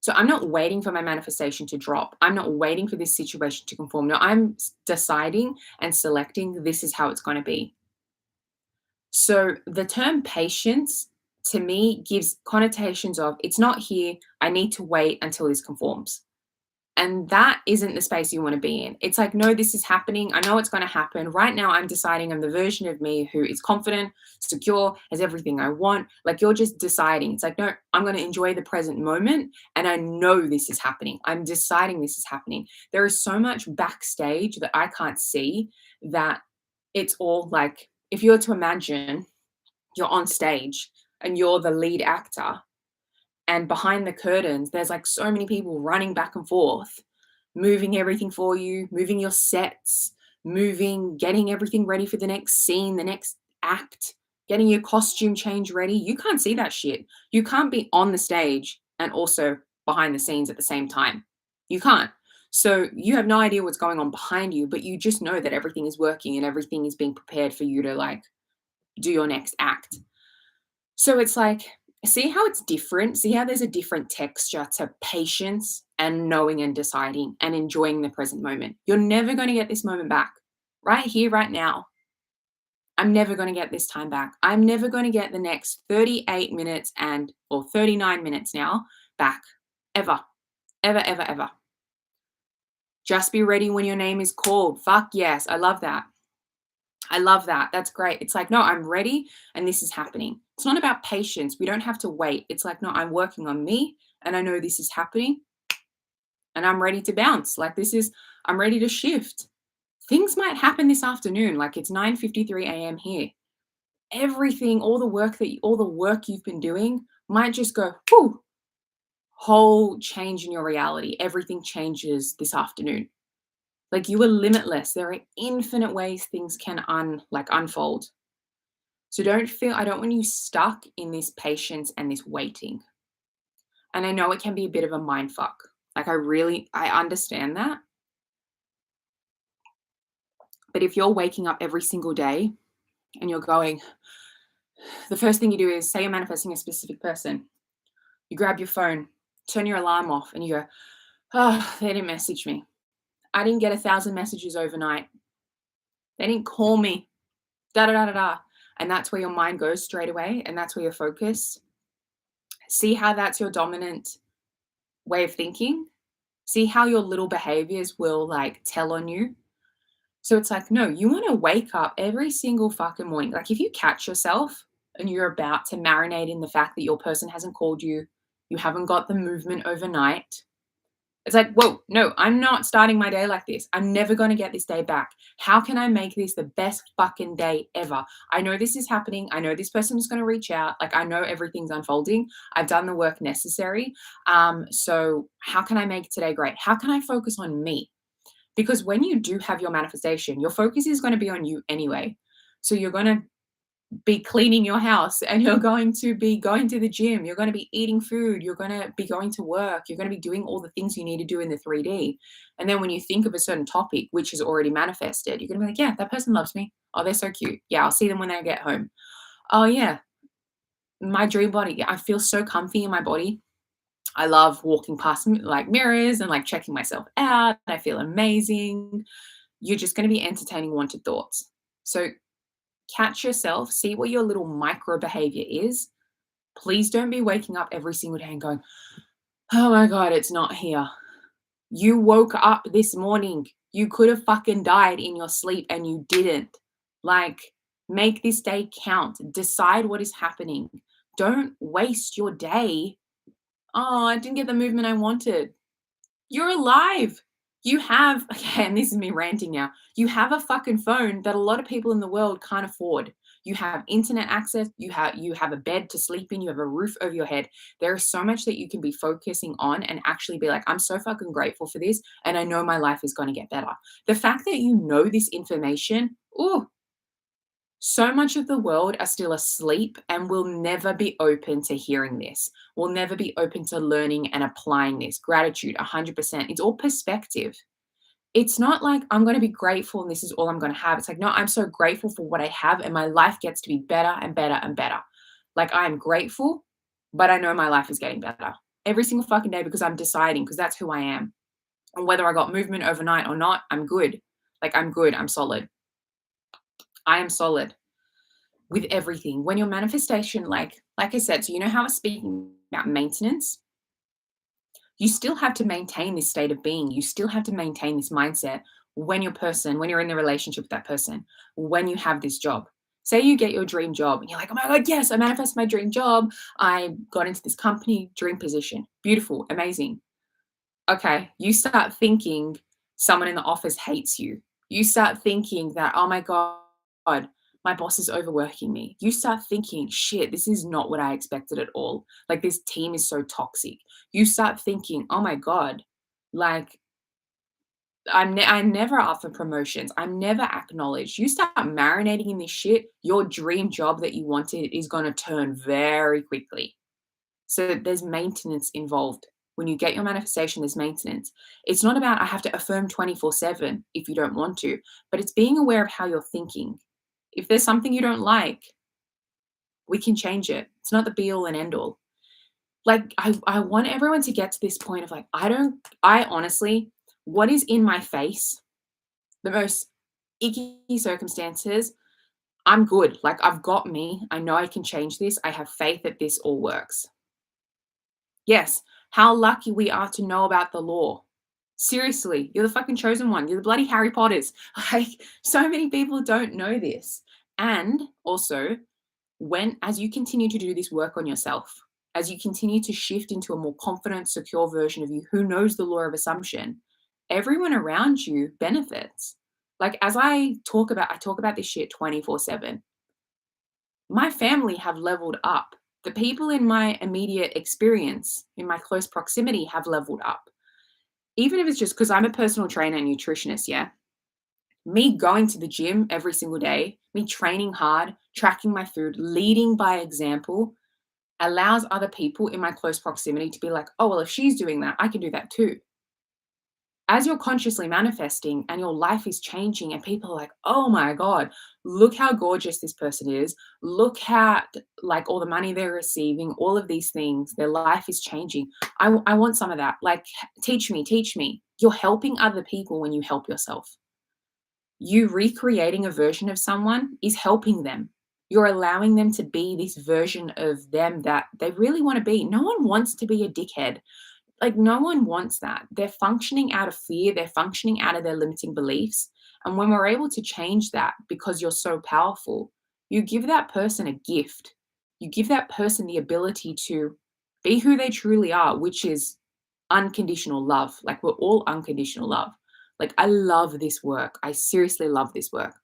So I'm not waiting for my manifestation to drop. I'm not waiting for this situation to conform. No, I'm deciding and selecting this is how it's going to be. So the term patience to me gives connotations of it's not here. I need to wait until this conforms. And that isn't the space you want to be in. It's like, no, this is happening. I know it's going to happen. Right now, I'm deciding I'm the version of me who is confident, secure, has everything I want. Like, you're just deciding. It's like, no, I'm going to enjoy the present moment. And I know this is happening. I'm deciding this is happening. There is so much backstage that I can't see that it's all like, if you were to imagine you're on stage and you're the lead actor, and behind the curtains, there's like so many people running back and forth, moving everything for you, moving your sets, getting everything ready for the next scene, the next act, getting your costume change ready. You can't see that shit. You can't be on the stage and also behind the scenes at the same time. You can't. So you have no idea what's going on behind you, but you just know that everything is working and everything is being prepared for you to like do your next act. So it's like, see how it's different? See how there's a different texture to patience and knowing and deciding and enjoying the present moment. You're never going to get this moment back. Right here, right now. I'm never going to get this time back. I'm never going to get the next 38 minutes or 39 minutes now back. Ever. Ever, ever, ever. Just be ready when your name is called. Fuck yes. I love that. I love that. That's great. It's like, no, I'm ready and this is happening. It's not about patience. We don't have to wait. It's like, no, I'm working on me and I know this is happening and I'm ready to bounce. Like I'm ready to shift. Things might happen this afternoon. Like it's 9:53 a.m. here. Everything, all the work you've been doing might just go, whoo, whole change in your reality. Everything changes this afternoon. Like you are limitless. There are infinite ways things can unfold. So I don't want you stuck in this patience and this waiting. And I know it can be a bit of a mind fuck. Like I understand that. But if you're waking up every single day and you're going, the first thing you do is say you're manifesting a specific person. You grab your phone, turn your alarm off, and you go, oh, they didn't message me. I didn't get 1,000 messages overnight. They didn't call me. Da da da da da. And that's where your mind goes straight away. And that's where you're focused. See how that's your dominant way of thinking. See how your little behaviors will like tell on you. So it's like, no, you want to wake up every single fucking morning. Like if you catch yourself and you're about to marinate in the fact that your person hasn't called you, you haven't got the movement overnight. It's like, whoa, no, I'm not starting my day like this. I'm never going to get this day back. How can I make this the best fucking day ever? I know this is happening. I know this person is going to reach out. Like, I know everything's unfolding. I've done the work necessary. So how can I make today great? How can I focus on me? Because when you do have your manifestation, your focus is going to be on you anyway. So you're going to be cleaning your house and you're going to be going to the gym, you're going to be eating food, you're going to be going to work, you're going to be doing all the things you need to do in the 3D. And then when you think of a certain topic which is already manifested, you're going to be like, yeah, that person loves me. Oh, they're so cute. Yeah, I'll see them when I get home. Oh yeah, my dream body. Yeah, I feel so comfy in my body. I love walking past like mirrors and like checking myself out. I feel amazing. You're just going to be entertaining wanted thoughts. So catch yourself, see what your little micro behavior is. Please don't be waking up every single day and going, oh my God, it's not here. You woke up this morning. You could have fucking died in your sleep and you didn't. Like, make this day count. Decide what is happening. Don't waste your day. Oh, I didn't get the movement I wanted. You're alive. You have, okay, and this is me ranting now. You have a fucking phone that a lot of people in the world can't afford. You have internet access, you have a bed to sleep in, you have a roof over your head. There is so much that you can be focusing on and actually be like, I'm so fucking grateful for this and I know my life is going to get better. The fact that you know this information, oh, so much of the world are still asleep and will never be open to hearing this, will never be open to learning and applying this. Gratitude, 100%. It's all perspective. It's not like I'm going to be grateful and this is all I'm going to have. It's like, no, I'm so grateful for what I have and my life gets to be better and better and better. Like I am grateful, but I know my life is getting better every single fucking day because I'm deciding, because that's who I am. And whether I got movement overnight or not, I'm good. Like I'm good. I'm solid. I am solid with everything. When your manifestation, like I said, so you know how I was speaking about maintenance? You still have to maintain this state of being. You still have to maintain this mindset when when you're in the relationship with that person, when you have this job. Say you get your dream job and you're like, oh my God, yes, I manifested my dream job. I got into this company, dream position. Beautiful, amazing. Okay, you start thinking someone in the office hates you. You start thinking that, oh my God, my boss is overworking me. You start thinking, shit, this is not what I expected at all. Like this team is so toxic. You start thinking, oh my God, like I'm never up for promotions. I'm never acknowledged. You start marinating in this shit, your dream job that you wanted is going to turn very quickly. So there's maintenance involved. When you get your manifestation, there's maintenance. It's not about I have to affirm 24/7 if you don't want to, but it's being aware of how you're thinking. If there's something you don't like, we can change it. It's not the be all and end all. Like I want everyone to get to this point of like, I honestly, what is in my face, the most icky circumstances, I'm good. Like I've got me. I know I can change this. I have faith that this all works. Yes, how lucky we are to know about the law. Seriously, you're the fucking chosen one. You're the bloody Harry Potters. Like, so many people don't know this. And also, as you continue to do this work on yourself, as you continue to shift into a more confident, secure version of you who knows the law of assumption, everyone around you benefits. Like, as I talk about this shit 24/7. My family have leveled up. The people in my immediate experience, in my close proximity, have leveled up. Even if it's just because I'm a personal trainer and nutritionist, yeah? Me going to the gym every single day me training hard, tracking my food, leading by example, allows other people in my close proximity to be like, oh, well, if she's doing that, I can do that too. As you're consciously manifesting and your life is changing, and people are like, oh my God, look how gorgeous this person is. Look at like all the money they're receiving, all of these things, their life is changing. I want some of that. Like, teach me, teach me. You're helping other people when you help yourself. You recreating a version of someone is helping them. You're allowing them to be this version of them that they really want to be. No one wants to be a dickhead. Like, no one wants that. They're functioning out of fear, they're functioning out of their limiting beliefs. And when we're able to change that because you're so powerful, you give that person a gift. You give that person the ability to be who they truly are, which is unconditional love. Like, we're all unconditional love. Like, I love this work. I seriously love this work.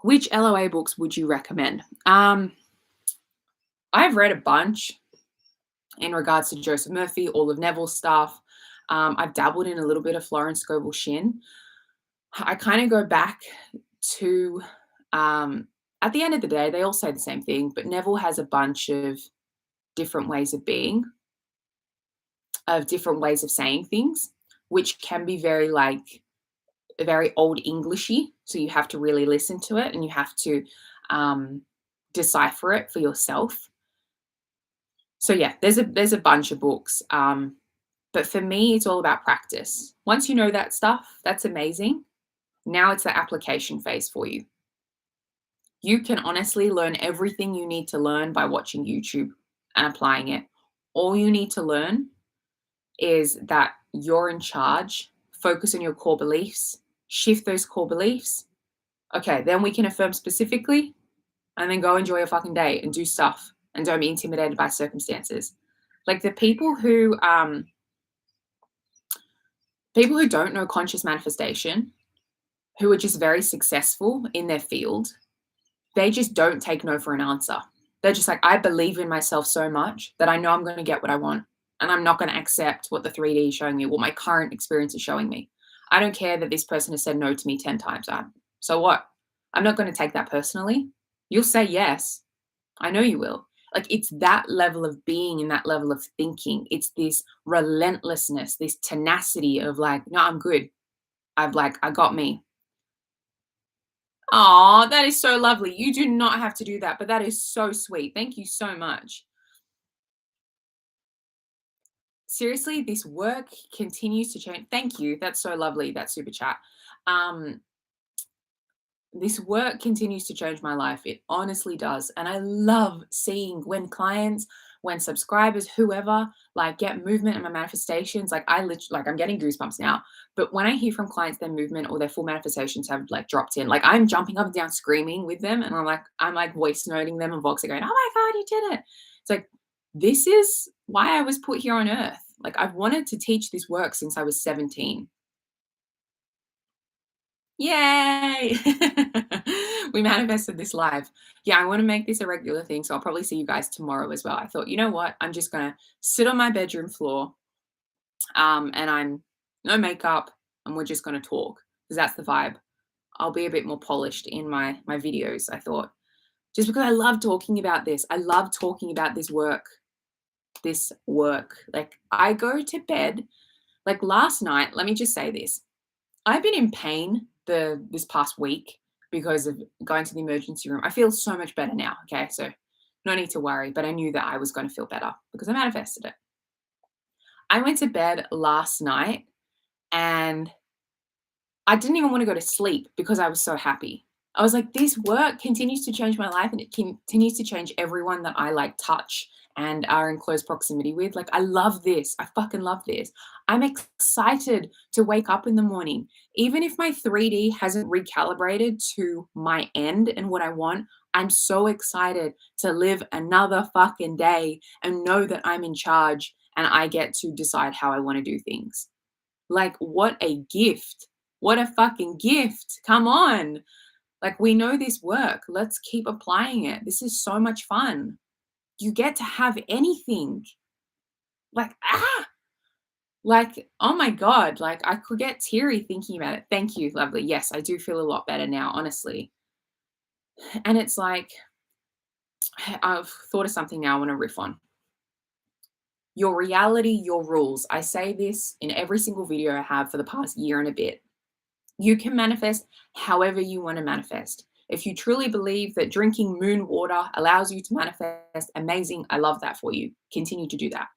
Which LOA books would you recommend? I've read a bunch in regards to Joseph Murphy, all of Neville's stuff. I've dabbled in a little bit of Florence Scovel Shinn. I kind of go back to, at the end of the day, they all say the same thing, but Neville has a bunch of different ways of being, of different ways of saying things, which can be very like very old Englishy. So you have to really listen to it and you have to decipher it for yourself. So yeah, there's a bunch of books. But for me, it's all about practice. Once you know that stuff, that's amazing. Now it's the application phase for you. You can honestly learn everything you need to learn by watching YouTube and applying it. All you need to learn is that you're in charge. Focus on your core beliefs, shift those core beliefs. Okay, then we can affirm specifically and then go enjoy your fucking day and do stuff and don't be intimidated by circumstances. Like the people who don't know conscious manifestation, who are just very successful in their field, they just don't take no for an answer. They're just like, I believe in myself so much that I know I'm going to get what I want. And I'm not going to accept what the 3D is showing me, what my current experience is showing me. I don't care that this person has said no to me 10 times. So what? I'm not going to take that personally. You'll say yes. I know you will. Like, it's that level of being and that level of thinking. It's this relentlessness, this tenacity of like, no, I'm good. I got me. Oh, that is so lovely. You do not have to do that, but that is so sweet. Thank you so much. Seriously, this work continues to change. Thank you. That's so lovely, that super chat. This work continues to change my life. It honestly does. And I love seeing when clients, when subscribers, whoever, like get movement in my manifestations. Like I'm getting goosebumps now. But when I hear from clients their movement or their full manifestations have like dropped in, like I'm jumping up and down screaming with them. And I'm like voice noting them and voxing going, oh my God, you did it. It's like, this is why I was put here on earth. Like, I've wanted to teach this work since I was 17. Yay! We manifested this live. Yeah, I want to make this a regular thing, so I'll probably see you guys tomorrow as well. I thought, you know what? I'm just going to sit on my bedroom floor, and I'm no makeup, and we're just going to talk because that's the vibe. I'll be a bit more polished in my videos, I thought. Just because I love talking about this. I love talking about this work. Like, I go to bed, like last night, let me just say this. I've been in pain this past week because of going to the emergency room. I feel so much better now, okay? So no need to worry, but I knew that I was going to feel better because I manifested it. I went to bed last night and I didn't even want to go to sleep because I was so happy. I was like, this work continues to change my life and it continues to change everyone that I like touch and are in close proximity with. Like, I love this. I fucking love this. I'm excited to wake up in the morning. Even if my 3D hasn't recalibrated to my end and what I want, I'm so excited to live another fucking day and know that I'm in charge and I get to decide how I want to do things. Like, what a gift. What a fucking gift. Come on. Like, we know this work. Let's keep applying it. This is so much fun. You get to have anything. Like, Like, oh my God, like I could get teary thinking about it. Thank you, lovely. Yes, I do feel a lot better now, honestly. And it's like, I've thought of something now I want to riff on. Your reality, your rules. I say this in every single video I have for the past year and a bit. You can manifest however you want to manifest. If you truly believe that drinking moon water allows you to manifest, amazing. I love that for you. Continue to do that.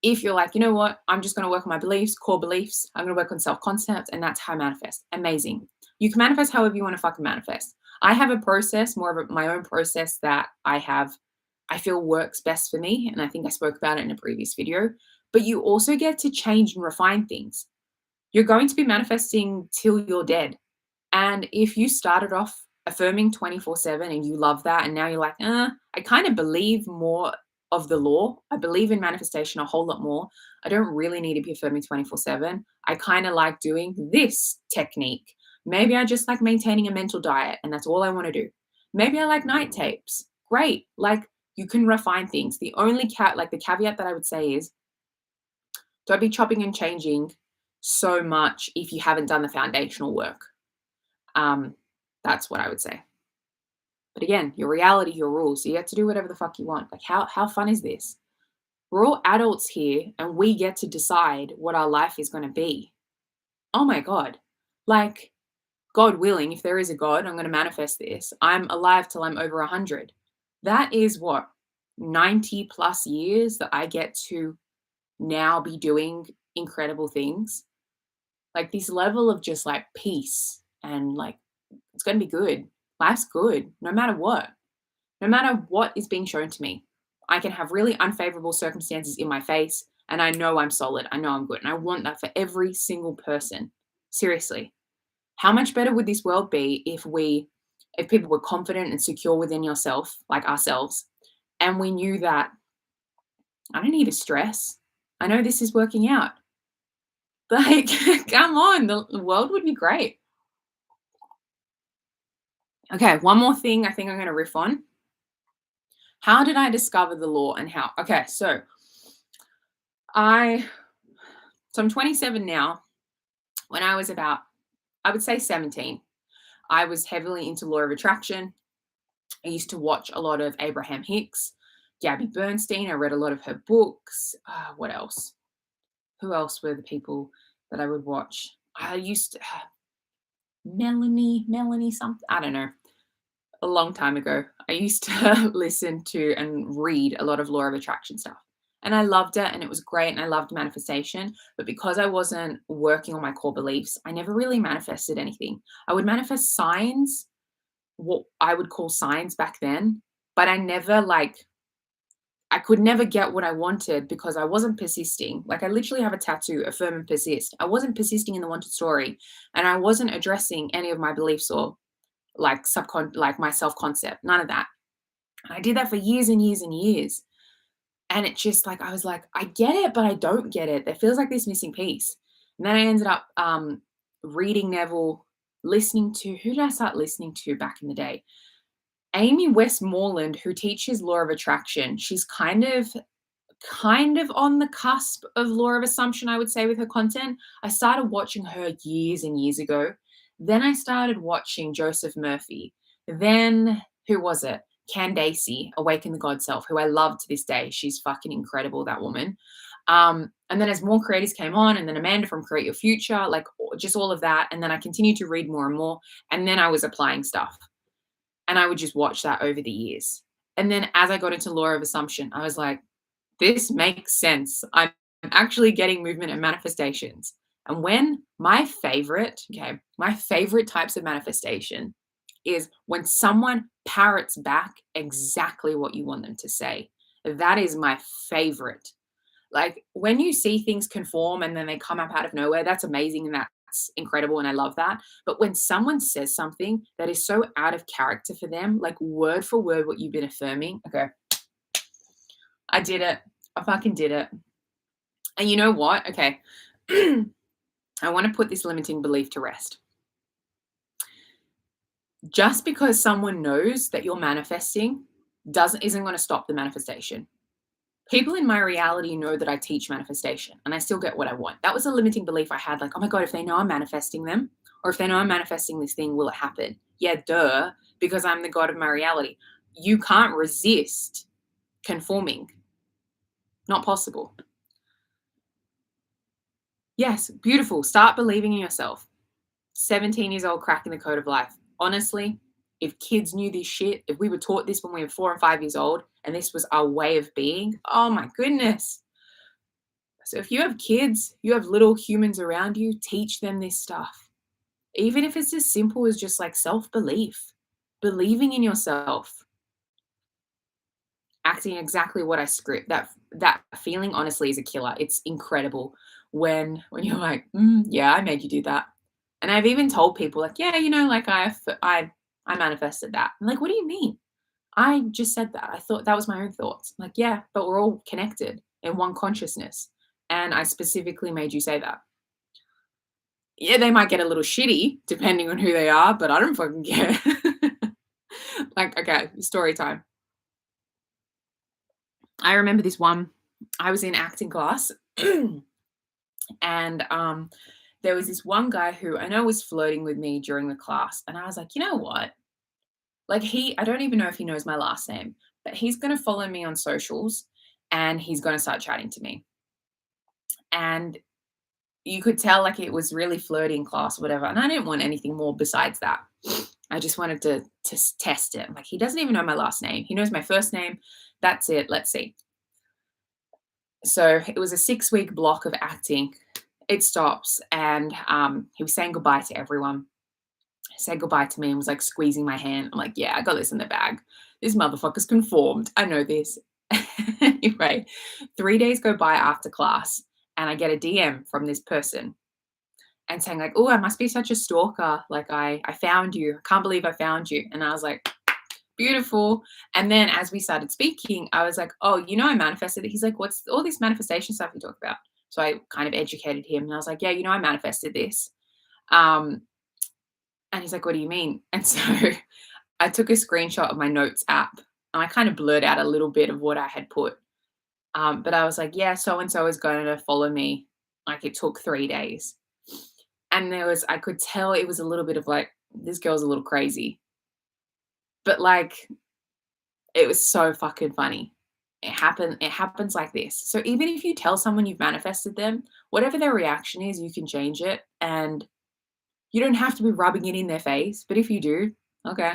If you're like, you know what, I'm just going to work on my beliefs, core beliefs, I'm going to work on self concept, and that's how I manifest. Amazing. You can manifest however you want to fucking manifest. I have a process, more of my own process that I feel works best for me. And I think I spoke about it in a previous video. But you also get to change and refine things. You're going to be manifesting till you're dead. And if you started off affirming 24/7 and you love that, and now you're like, I kind of believe more of the law. I believe in manifestation a whole lot more. I don't really need to be affirming 24/7. I kind of like doing this technique. Maybe I just like maintaining a mental diet and that's all I want to do. Maybe I like night tapes. Great. Like you can refine things. The only the caveat that I would say is don't be chopping and changing so much if you haven't done the foundational work. Um, that's what I would say. But again, your reality, your rules. So you get to do whatever the fuck you want. Like how fun is this? We're all adults here and we get to decide what our life is going to be. Oh my God. Like, God willing, if there is a God, I'm going to manifest this. I'm alive till I'm over 100. That is what, 90 plus years that I get to now be doing incredible things. Like this level of just like peace and like, it's going to be good. Life's good no matter what. No matter what is being shown to me. I can have really unfavorable circumstances in my face and I know I'm solid. I know I'm good. And I want that for every single person. Seriously. How much better would this world be if people were confident and secure within yourself, like ourselves, and we knew that I don't need to stress. I know this is working out. Like, come on, the world would be great. Okay, one more thing I think I'm going to riff on. How did I discover the law and how? Okay, so I'm 27 now. When I was about, I would say 17, I was heavily into law of attraction. I used to watch a lot of Abraham Hicks, Gabby Bernstein. I read a lot of her books. What else? Who else were the people that I would watch? I used to, Melanie something. I don't know. A long time ago, I used to listen to and read a lot of law of attraction stuff. And I loved it and it was great and I loved manifestation. But because I wasn't working on my core beliefs, I never really manifested anything. I would manifest signs, what I would call signs back then, but I could never get what I wanted because I wasn't persisting. Like I literally have a tattoo, affirm and persist. I wasn't persisting in the wanted story and I wasn't addressing any of my beliefs or like my self-concept, none of that. And I did that for years and years and years. And it just like, I was like, I get it, but I don't get it. There feels like this missing piece. And then I ended up reading Neville, listening to, who did I start listening to back in the day? Amy Westmoreland, who teaches law of attraction. She's kind of on the cusp of law of assumption, I would say, with her content. I started watching her years and years ago. Then I started watching Joseph Murphy. Then, who was it? Candace, Awaken the God Self, who I love to this day. She's fucking incredible, that woman. And then as more creators came on, and then Amanda from Create Your Future, like just all of that. And then I continued to read more and more. And then I was applying stuff. And I would just watch that over the years. And then as I got into law of assumption, I was like, this makes sense. I'm actually getting movement and manifestations. And when my favorite types of manifestation is when someone parrots back exactly what you want them to say. That is my favorite. Like when you see things conform and then they come up out of nowhere, that's amazing and that's incredible and I love that. But when someone says something that is so out of character for them, like word for word what you've been affirming, okay, I did it. I fucking did it. And you know what? Okay. I want to put this limiting belief to rest. Just because someone knows that you're manifesting isn't going to stop the manifestation. People in my reality know that I teach manifestation and I still get what I want. That was a limiting belief I had, like, oh my God, if they know I'm manifesting them, or if they know I'm manifesting this thing, will it happen? Yeah, duh, because I'm the God of my reality. You can't resist conforming. Not possible. Yes, beautiful. Start believing in yourself. 17 years old, cracking the code of life. Honestly, if kids knew this shit, if we were taught this when we were 4 and 5 years old, and this was our way of being, oh my goodness. So if you have kids, you have little humans around you, teach them this stuff. Even if it's as simple as just like self-belief, believing in yourself, acting exactly what I script. That feeling honestly is a killer. It's incredible when you're like, yeah, I made you do that. And I've even told people like, yeah, like I manifested that. I'm like, what do you mean? I just said that. I thought that was my own thoughts. I'm like, yeah, but we're all connected in one consciousness. And I specifically made you say that. Yeah, they might get a little shitty depending on who they are, but I don't fucking care. Like, okay, story time. I remember this one. I was in acting class, and there was this one guy who I know was flirting with me during the class, and I was like, you know what? Like, I don't even know if he knows my last name, but he's going to follow me on socials, and he's going to start chatting to me. And you could tell like it was really flirty in class or whatever, and I didn't want anything more besides that. I just wanted to test it. Like, he doesn't even know my last name. He knows my first name. That's it. Let's see. So it was a 6-week block of acting. It stops, and he was saying goodbye to everyone. He said goodbye to me and was like squeezing my hand. I'm like, yeah, I got this in the bag. This motherfucker's conformed. I know this. Anyway, 3 days go by after class, and I get a DM from this person and saying like, oh, I must be such a stalker. Like, I found you. I can't believe I found you. And I was like, beautiful. And then as we started speaking, I was like, oh, I manifested it. He's like, what's all this manifestation stuff you talk about? So I kind of educated him, and I was like, yeah, I manifested this. And he's like, what do you mean? And so I took a screenshot of my notes app, and I kind of blurred out a little bit of what I had put. But I was like, yeah, so and so is going to follow me. Like, it took 3 days. And I could tell it was a little bit of like, this girl's a little crazy. But like, it was so fucking funny. It happens like this. So even if you tell someone you've manifested them, whatever their reaction is, you can change it. And you don't have to be rubbing it in their face. But if you do, okay.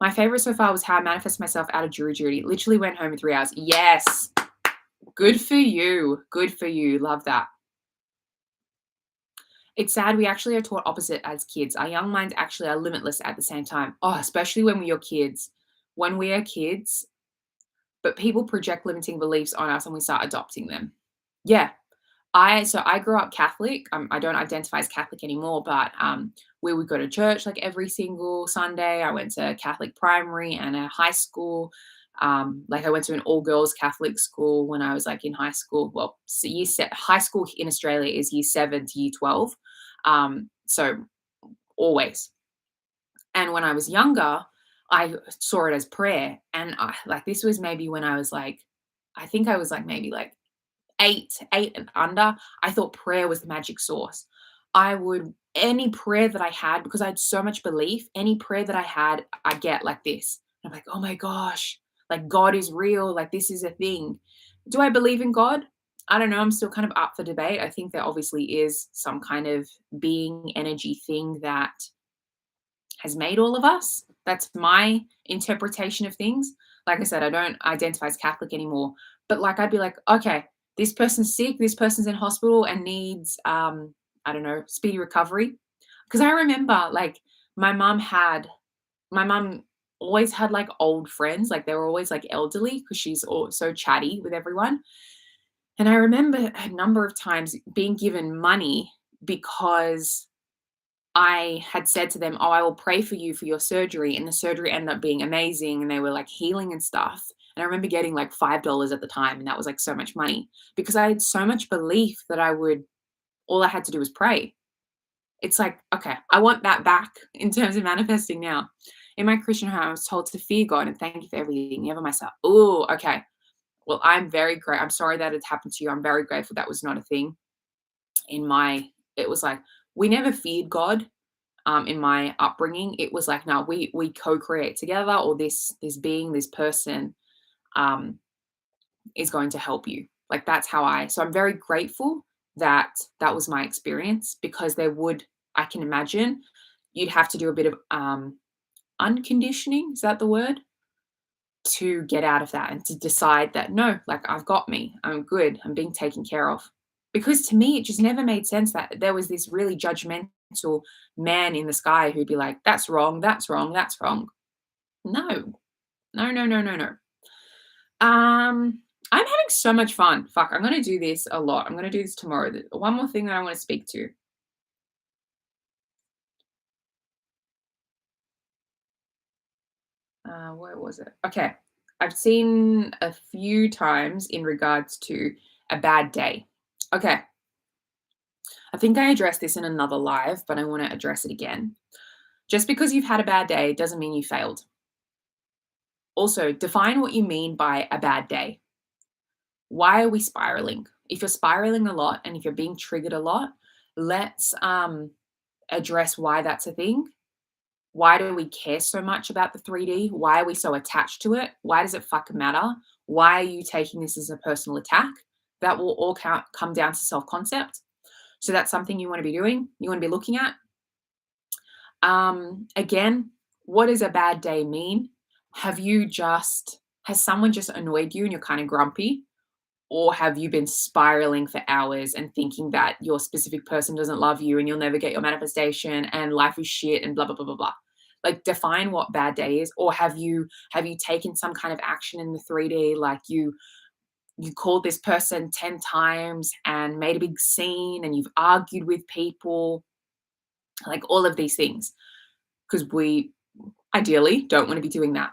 My favorite so far was how I manifested myself out of jury duty. Literally went home in 3 hours. Yes. Good for you. Good for you. Love that. It's sad we actually are taught opposite as kids. Our young minds actually are limitless at the same time. Oh, especially when we are kids. When we are kids, but people project limiting beliefs on us and we start adopting them. Yeah. I grew up Catholic. I don't identify as Catholic anymore, but we would go to church like every single Sunday. I went to Catholic primary and a high school. Like, I went to an all girls Catholic school when I was like in high school. Well, so high school in Australia is year 7 to year 12. So always. And when I was younger, I saw it as prayer. And this was maybe when I was like, I think I was like maybe like 8 and under. I thought prayer was the magic sauce. Any prayer that I had, because I had so much belief, any prayer that I had, I get like this. I'm like, oh my gosh, like God is real. Like, this is a thing. Do I believe in God? I don't know. I'm still kind of up for debate. I think there obviously is some kind of being energy thing that has made all of us. That's my interpretation of things. Like I said, I don't identify as Catholic anymore. But like, I'd be like, okay, this person's sick, this person's in hospital and needs, I don't know, speedy recovery. Because I remember, like, my mum always had like old friends, like they were always like elderly because she's so chatty with everyone. And I remember a number of times being given money because I had said to them, oh, I will pray for you for your surgery. And the surgery ended up being amazing. And they were like healing and stuff. And I remember getting like $5 at the time. And that was like so much money because I had so much belief that all I had to do was pray. It's like, okay, I want that back in terms of manifesting now. In my Christian home, I was told to fear God and thank you for everything, never myself. Oh, okay. Well, I'm sorry that it happened to you. I'm very grateful that was not a thing in my it was like we never feared God in my upbringing. It was like, no, we co-create together, or this being, this person um is going to help you. Like that's how so I'm very grateful that that was my experience, because I can imagine you'd have to do a bit of unconditioning, is that the word? To get out of that and to decide that no, like I've got me, I'm good, I'm being taken care of. Because to me, it just never made sense that there was this really judgmental man in the sky who'd be like, that's wrong, that's wrong, that's wrong. No, no, no, no, no, no. I'm having so much fun. Fuck, I'm gonna do this a lot. I'm gonna do this tomorrow. One more thing that I want to speak to. Where was it? Okay. I've seen a few times in regards to a bad day. Okay. I think I addressed this in another live, but I want to address it again. Just because you've had a bad day doesn't mean you failed. Also, define what you mean by a bad day. Why are we spiraling? If you're spiraling a lot and if you're being triggered a lot, let's address why that's a thing. Why do we care so much about the 3D? Why are we so attached to it? Why does it fucking matter? Why are you taking this as a personal attack? That will all come down to self concept. So that's something you want to be doing, you want to be looking at. Again, what does a bad day mean? Has someone just annoyed you and you're kind of grumpy? Or have you been spiraling for hours and thinking that your specific person doesn't love you and you'll never get your manifestation and life is shit and blah, blah, blah, blah, blah? Like define what bad day is. Or have you taken some kind of action in the 3D? Like you called this person 10 times and made a big scene and you've argued with people, like all of these things. Because we ideally don't want to be doing that.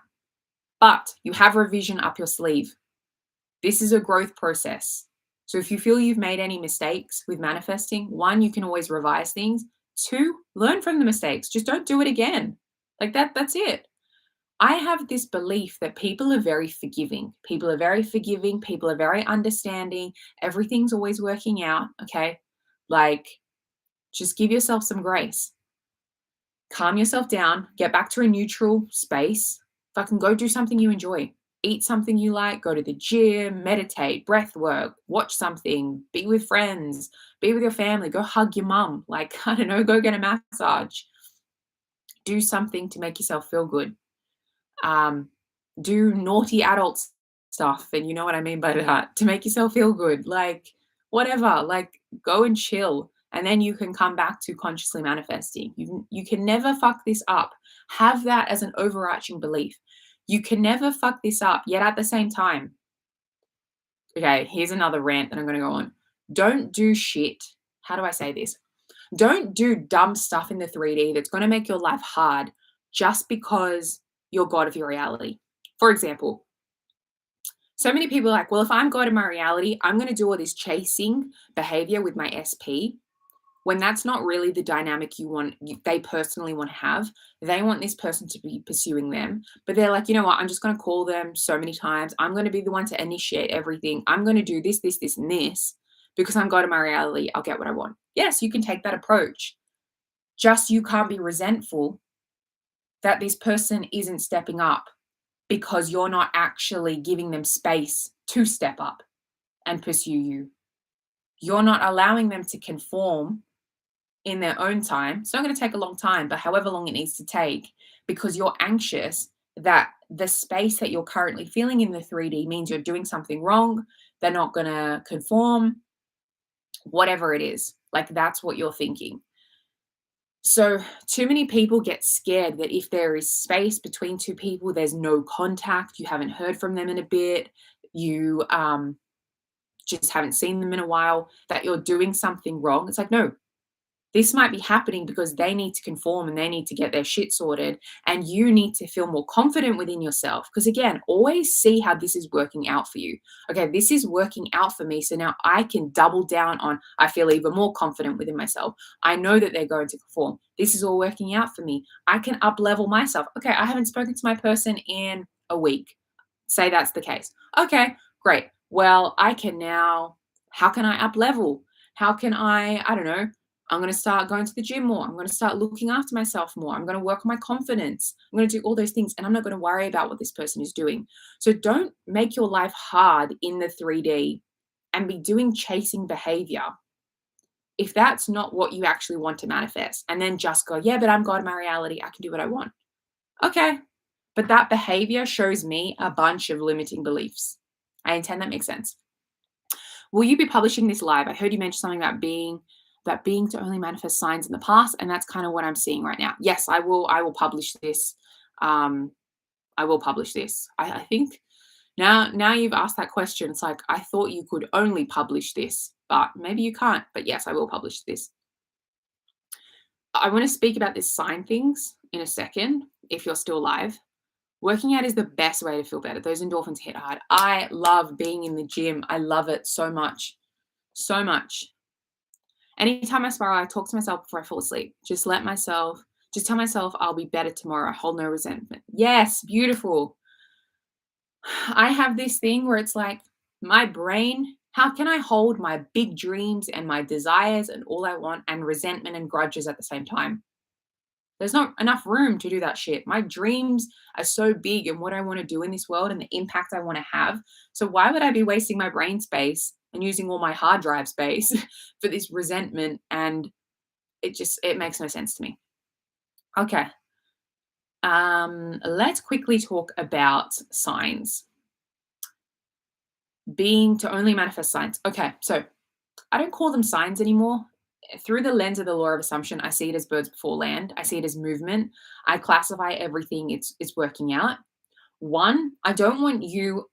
But you have revision up your sleeve. This is a growth process. So if you feel you've made any mistakes with manifesting, one, you can always revise things. Two, learn from the mistakes. Just don't do it again. Like that's it. I have this belief that people are very forgiving. People are very forgiving. People are very understanding. Everything's always working out. Okay. Like, just give yourself some grace. Calm yourself down. Get back to a neutral space. Fucking go do something you enjoy. Eat something you like. Go to the gym. Meditate. Breath work. Watch something. Be with friends. Be with your family. Go hug your mum. Like, I don't know. Go get a massage. Do something to make yourself feel good. Do naughty adult stuff, and you know what I mean by that, to make yourself feel good, like whatever, like go and chill, and then you can come back to consciously manifesting. You can never fuck this up. Have that as an overarching belief. You can never fuck this up, yet at the same time, okay, here's another rant that I'm going to go on. Don't do shit. How do I say this? Don't do dumb stuff in the 3D that's going to make your life hard just because you're God of your reality. For example, so many people are like, well, if I'm God of my reality, I'm going to do all this chasing behavior with my SP, when that's not really the dynamic they personally want to have. They want this person to be pursuing them, but they're like, you know what? I'm just going to call them so many times. I'm going to be the one to initiate everything. I'm going to do this, this, this, and this because I'm God of my reality. I'll get what I want. Yes, you can take that approach. Just you can't be resentful that this person isn't stepping up because you're not actually giving them space to step up and pursue you. You're not allowing them to conform in their own time. It's not going to take a long time, but however long it needs to take, because you're anxious that the space that you're currently feeling in the 3D means you're doing something wrong. They're not going to conform, whatever it is. Like that's what you're thinking. So too many people get scared that if there is space between two people, there's no contact, you haven't heard from them in a bit, you just haven't seen them in a while, that you're doing something wrong. It's like, no, this might be happening because they need to conform and they need to get their shit sorted. And you need to feel more confident within yourself. Because again, always see how this is working out for you. Okay, this is working out for me. So now I can double down on, I feel even more confident within myself. I know that they're going to conform. This is all working out for me. I can up level myself. Okay, I haven't spoken to my person in a week. Say that's the case. Okay, Great. Well, I can now, how can I up level? How can I don't know, I'm going to start going to the gym more. I'm going to start looking after myself more. I'm going to work on my confidence. I'm going to do all those things and I'm not going to worry about what this person is doing. So don't make your life hard in the 3D and be doing chasing behavior if that's not what you actually want to manifest. And then just go, yeah, but I'm God in my reality. I can do what I want. Okay. But that behavior shows me a bunch of limiting beliefs. I intend that makes sense. Will you be publishing this live? I heard you mention something about being to only manifest signs in the past, and that's kind of what I'm seeing right now. Yes, I will. I will publish this. I will publish this. I think now you've asked that question. It's like I thought you could only publish this, but maybe you can't. But yes, I will publish this. I want to speak about this sign things in a second. If you're still live. Working out is the best way to feel better. Those endorphins hit hard. I love being in the gym. I love it so much. So much. Anytime I spiral, I talk to myself before I fall asleep. Just tell myself I'll be better tomorrow. Hold no resentment. Yes, beautiful. I have this thing where it's like my brain, how can I hold my big dreams and my desires and all I want and resentment and grudges at the same time? There's not enough room to do that shit. My dreams are so big and what I want to do in this world and the impact I want to have. So why would I be wasting my brain space and using all my hard drive space for this resentment? And it makes no sense to me. Okay. Let's quickly talk about signs. Being to only manifest signs. Okay, so I don't call them signs anymore. Through the lens of the law of assumption, I see it as birds before land. I see it as movement. I classify everything it's working out. One, I don't want you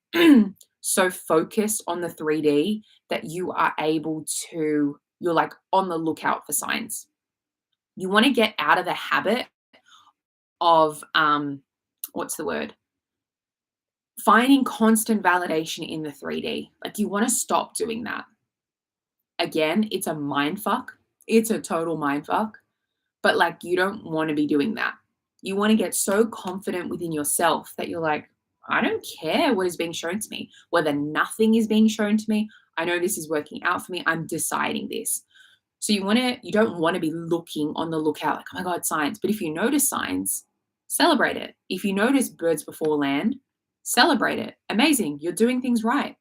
so focused on the 3D that you are able to, you're like on the lookout for signs. You want to get out of the habit of what's the word? Finding constant validation in the 3D. Like you want to stop doing that. Again, it's a mind fuck. It's a total mind fuck. But like you don't want to be doing that. You want to get so confident within yourself that you're like, I don't care what is being shown to me, whether nothing is being shown to me. I know this is working out for me. I'm deciding this. So you don't want to be looking on the lookout like, oh my God, signs. But if you notice signs, celebrate it. If you notice birds before land, celebrate it. Amazing. You're doing things right.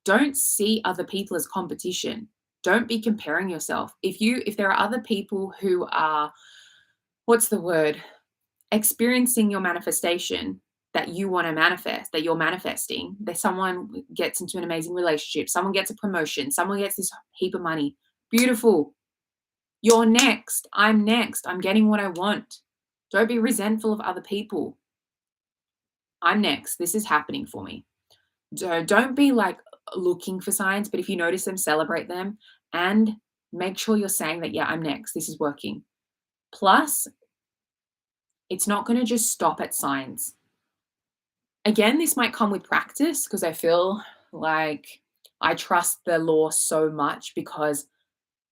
Don't see other people as competition. Don't be comparing yourself. If there are other people who are, what's the word, experiencing your manifestation that you want to manifest, that you're manifesting, that someone gets into an amazing relationship, someone gets a promotion, someone gets this heap of money. Beautiful. You're next. I'm next. I'm getting what I want. Don't be resentful of other people. I'm next. This is happening for me. Don't be like looking for signs, but if you notice them, celebrate them and make sure you're saying that, yeah, I'm next. This is working. Plus, it's not going to just stop at signs. Again, this might come with practice because I feel like I trust the law so much because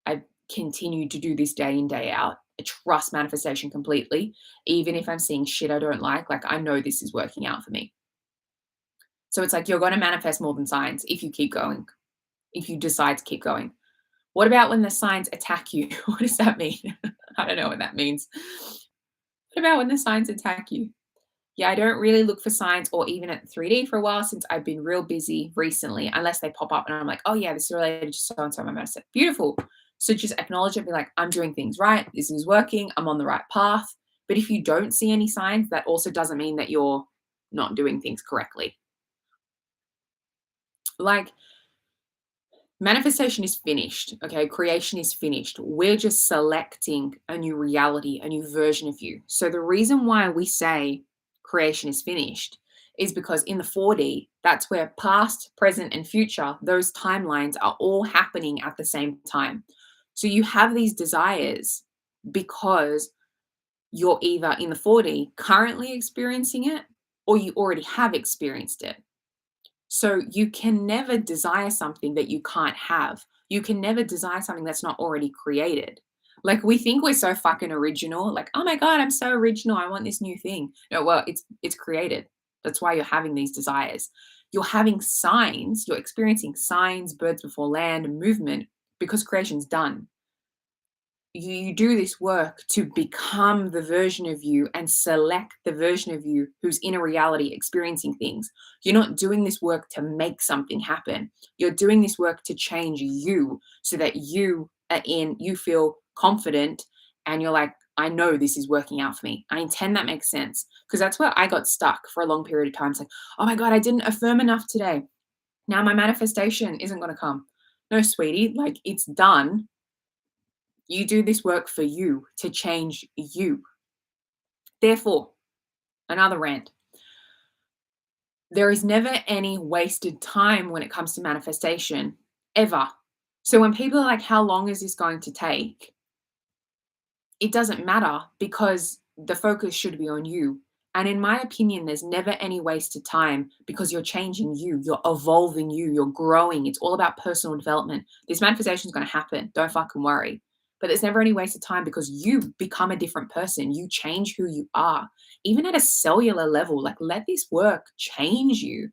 I continue to do this day in, day out. I trust manifestation completely. Even if I'm seeing shit I don't like I know this is working out for me. So it's like you're going to manifest more than signs if you keep going, if you decide to keep going. What about when the signs attack you? What does that mean? I don't know what that means. What about when the signs attack you? Yeah, I don't really look for signs or even at 3D for a while since I've been real busy recently, unless they pop up and I'm like, oh yeah, this is related to so-and-so my medicine. Beautiful. So just acknowledge it, be like, I'm doing things right. This is working. I'm on the right path. But if you don't see any signs, that also doesn't mean that you're not doing things correctly. Like, manifestation is finished, okay? Creation is finished. We're just selecting a new reality, a new version of you. So the reason why we say creation is finished is because in the 4D, that's where past, present, and future, those timelines are all happening at the same time. So you have these desires because you're either in the 4D currently experiencing it or you already have experienced it. So you can never desire something that you can't have. You can never desire something that's not already created. Like we think we're so fucking original. Like, oh my God, I'm so original. I want this new thing. No, well, it's created. That's why you're having these desires. you're having signs, you're experiencing signs, birds before land, movement, because creation's done. You do this work to become the version of you and select the version of you who's in a reality experiencing things. You're not doing this work to make something happen. You're doing this work to change you so that you feel confident and you're like, I know this is working out for me. I intend that makes sense. Because that's where I got stuck for a long period of time. It's like, oh my God, I didn't affirm enough today. Now my manifestation isn't going to come. No, sweetie, like it's done. You do this work for you to change you. Therefore, another rant. There is never any wasted time when it comes to manifestation, ever. So when people are like, how long is this going to take? It doesn't matter because the focus should be on you. And in my opinion, there's never any wasted time because you're changing you, you're evolving you, you're growing. It's all about personal development. This manifestation is going to happen. Don't fucking worry. But there's never any wasted time because you become a different person. You change who you are, even at a cellular level. Like, let this work change you.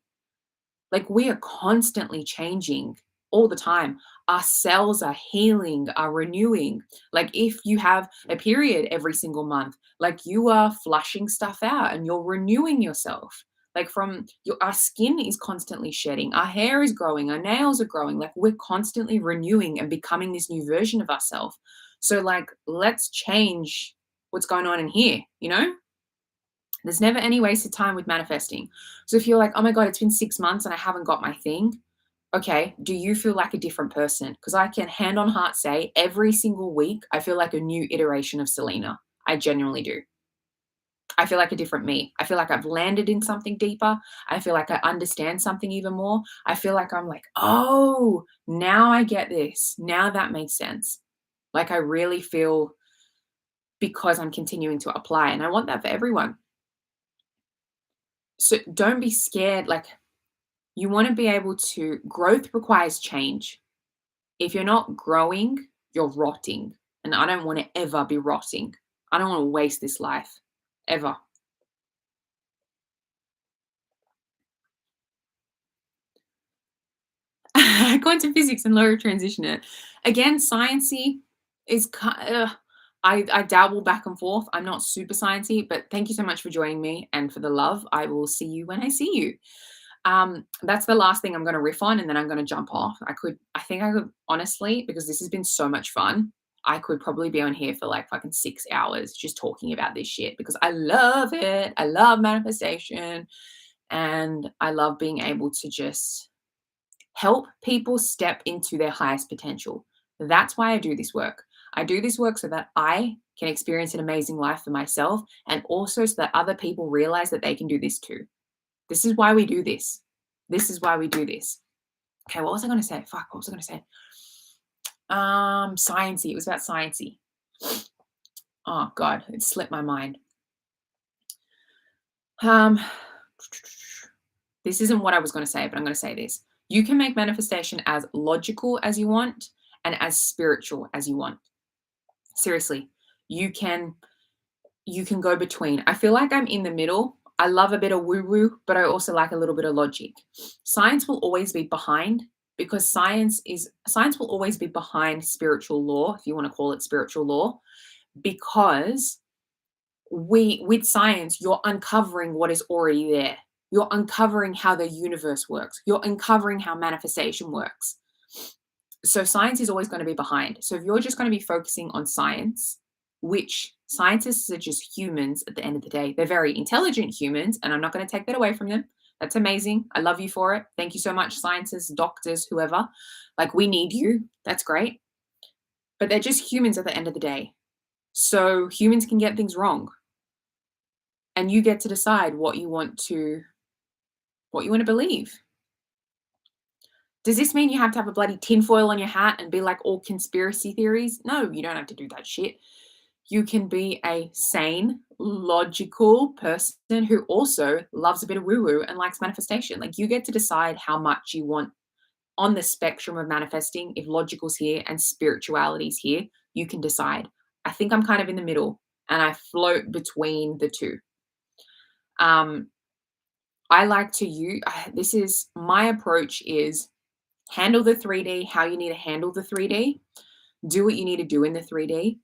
Like, we are constantly changing all the time. Our cells are healing, are renewing. Like, if you have a period every single month, like you are flushing stuff out and you're renewing yourself. Like, our skin is constantly shedding, our hair is growing, our nails are growing. Like, we're constantly renewing and becoming this new version of ourselves. So, like, let's change what's going on in here, you know? There's never any wasted time with manifesting. So if you're like, oh my God, it's been 6 months and I haven't got my thing. Okay, do you feel like a different person? Because I can hand on heart say every single week, I feel like a new iteration of Selena. I genuinely do. I feel like a different me. I feel like I've landed in something deeper. I feel like I understand something even more. I feel like I'm like, oh, now I get this. Now that makes sense. Like I really feel because I'm continuing to apply. And I want that for everyone. So don't be scared. Like you want to be able to, growth requires change. If you're not growing, you're rotting. And I don't want to ever be rotting. I don't want to waste this life ever. Quantum physics and law of transition. Again, sciencey is I dabble back and forth. I'm not super sciencey, but thank you so much for joining me and for the love. I will see you when I see you. That's the last thing I'm going to riff on, and then I'm going to jump off. I think I could honestly, because this has been so much fun. I could probably be on here for like fucking 6 hours just talking about this shit because I love it. I love manifestation, and I love being able to just help people step into their highest potential. That's why I do this work. I do this work so that I can experience an amazing life for myself and also so that other people realize that they can do this too. This is why we do this. This is why we do this. Okay, what was I going to say? Fuck, what was I going to say? Sciencey. It was about sciencey. Oh God, it slipped my mind. This isn't what I was going to say, but I'm going to say this. You can make manifestation as logical as you want and as spiritual as you want. Seriously, you can go between. I feel like I'm in the middle. I love a bit of woo-woo, but I also like a little bit of logic. Science will always be behind because science will always be behind spiritual law, if you want to call it spiritual law, because with science, you're uncovering what is already there. You're uncovering how the universe works. You're uncovering how manifestation works. So science is always going to be behind. So if you're just going to be focusing on science, which scientists are just humans at the end of the day, they're very intelligent humans, and I'm not going to take that away from them. That's amazing. I love you for it. Thank you so much, scientists, doctors, whoever. Like, we need you. That's great. But they're just humans at the end of the day. So humans can get things wrong. And you get to decide what you want to believe. Does this mean you have to have a bloody tinfoil on your hat and be like all conspiracy theories? No, you don't have to do that shit. You can be a sane, logical person who also loves a bit of woo-woo and likes manifestation. Like, you get to decide how much you want on the spectrum of manifesting. If logical's here and spirituality's here, you can decide. I think I'm kind of in the middle and I float between the two. I like to use, this is my approach is handle the 3D how you need to handle the 3D. Do what you need to do in the 3D.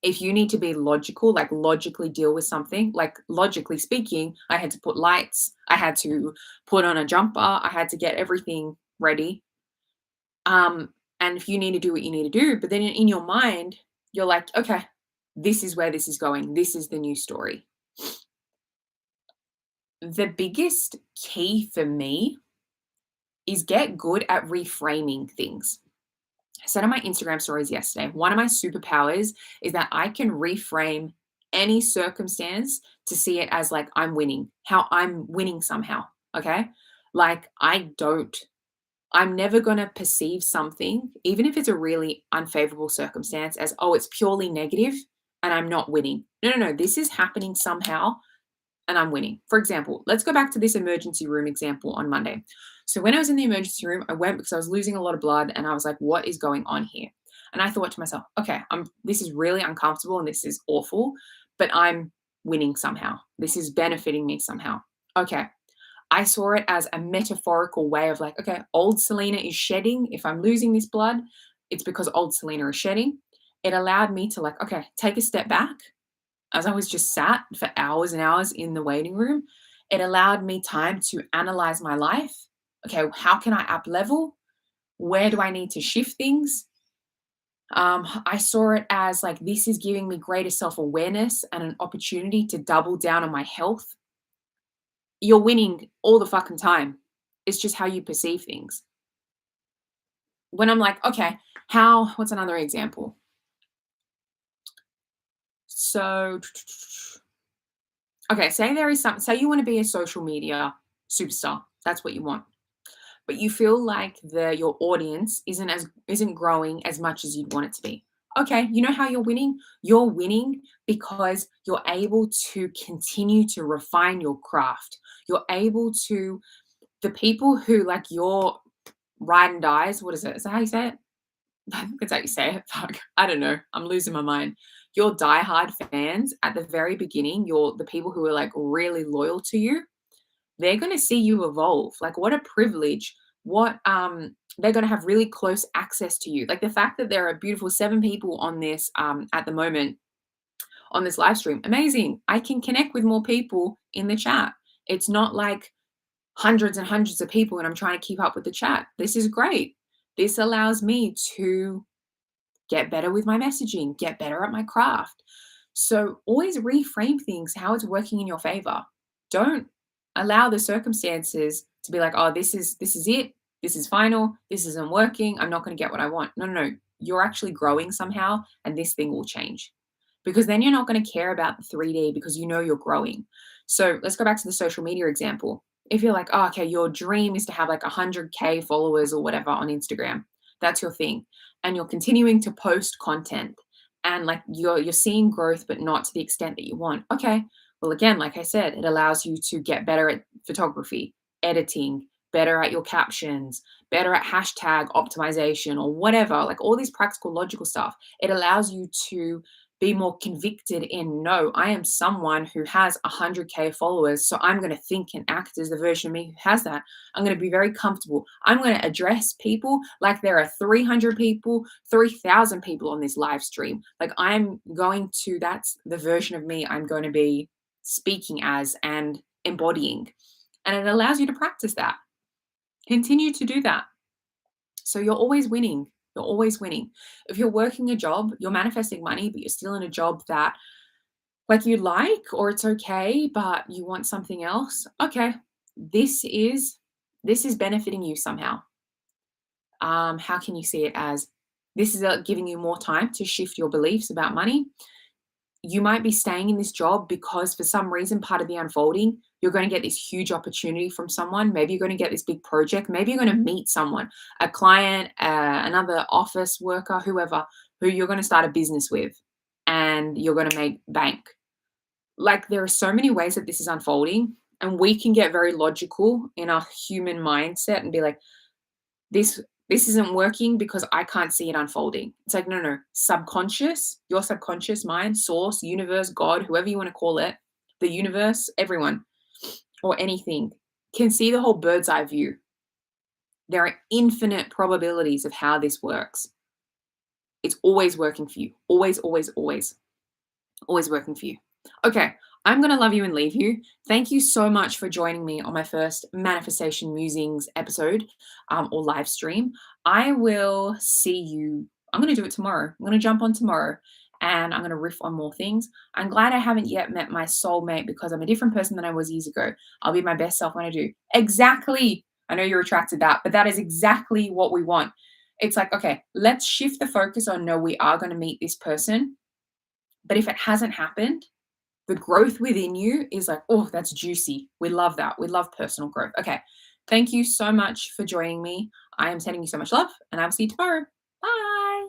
If you need to be logical, like logically deal with something, like logically speaking, I had to put lights, I had to put on a jumper, I had to get everything ready. And if you need to do what you need to do, but then in your mind, you're like, okay, this is where this is going. This is the new story. The biggest key for me is get good at reframing things. I said on my Instagram stories yesterday, one of my superpowers is that I can reframe any circumstance to see it as like I'm winning, how I'm winning somehow. Okay. Like I'm never going to perceive something, even if it's a really unfavorable circumstance, as, oh, it's purely negative and I'm not winning. No, no, no. This is happening somehow and I'm winning. For example, let's go back to this emergency room example on Monday. So when I was in the emergency room, I went because I was losing a lot of blood and I was like, what is going on here? And I thought to myself, okay, this is really uncomfortable and this is awful, but I'm winning somehow. This is benefiting me somehow. Okay. I saw it as a metaphorical way of like, okay, old Selena is shedding. If I'm losing this blood, it's because old Selena is shedding. It allowed me to like, okay, take a step back as I was just sat for hours and hours in the waiting room. It allowed me time to analyze my life. Okay, how can I up level? Where do I need to shift things? I saw it as like this is giving me greater self awareness and an opportunity to double down on my health. You're winning all the fucking time. It's just how you perceive things. When I'm like, okay, what's another example? So, okay, say you want to be a social media superstar. That's what you want. But you feel like your audience isn't growing as much as you'd want it to be. Okay, you know how you're winning? You're winning because you're able to continue to refine your craft. You're able to the people who like your ride and dies, what is it? Is that how you say it? I think that's how you say it. Fuck. I don't know. I'm losing my mind. Your diehard fans at the very beginning, the people who are like really loyal to you, they're going to see you evolve. Like what a privilege. They're going to have really close access to you. Like the fact that there are beautiful 7 people on this at the moment on this live stream. Amazing. I can connect with more people in the chat. It's not like hundreds and hundreds of people and I'm trying to keep up with the chat. This is great. This allows me to get better with my messaging, get better at my craft. So always reframe things how it's working in your favor. Don't allow the circumstances to be like, oh, this is it. This is final. This isn't working. I'm not going to get what I want. No, no, no. You're actually growing somehow and this thing will change. Because then you're not going to care about the 3D because you know you're growing. So let's go back to the social media example. If you're like, oh, okay, your dream is to have like 100K followers or whatever on Instagram, that's your thing. And you're continuing to post content and like you're seeing growth, but not to the extent that you want. Okay. Well, again, like I said, it allows you to get better at photography, editing, better at your captions, better at hashtag optimization or whatever, like all these practical, logical stuff. It allows you to be more convicted in no, I am someone who has 100K followers. So I'm going to think and act as the version of me who has that. I'm going to be very comfortable. I'm going to address people like there are 300 people, 3,000 people on this live stream. Like that's the version of me I'm going to be speaking as and embodying. And it allows you to practice that. Continue to do that. So you're always winning. You're always winning. If you're working a job, you're manifesting money, but you're still in a job that like you like or it's okay, but you want something else. Okay. This is benefiting you somehow. How can you see it as this is giving you more time to shift your beliefs about money? You might be staying in this job because for some reason, part of the unfolding, you're going to get this huge opportunity from someone. Maybe you're going to get this big project. Maybe you're going to meet someone, a client, another office worker, whoever, who you're going to start a business with and you're going to make bank. Like there are so many ways that this is unfolding and we can get very logical in our human mindset and be like, this isn't working because I can't see it unfolding. It's like, no, subconscious, your subconscious mind, source, universe, God, whoever you want to call it, the universe, everyone or anything can see the whole bird's eye view. There are infinite probabilities of how this works. It's always working for you. Always, always, always, always working for you. Okay, I'm going to love you and leave you. Thank you so much for joining me on my first Manifestation Musings episode or live stream. I will see you. I'm going to do it tomorrow. I'm going to jump on tomorrow and I'm going to riff on more things. I'm glad I haven't yet met my soulmate because I'm a different person than I was years ago. I'll be my best self when I do. Exactly. I know you're attracted to that, but that is exactly what we want. It's like, okay, let's shift the focus on no, we are going to meet this person. But if it hasn't happened, the growth within you is like, oh, that's juicy. We love that. We love personal growth. Okay. Thank you so much for joining me. I am sending you so much love, and I'll see you tomorrow. Bye.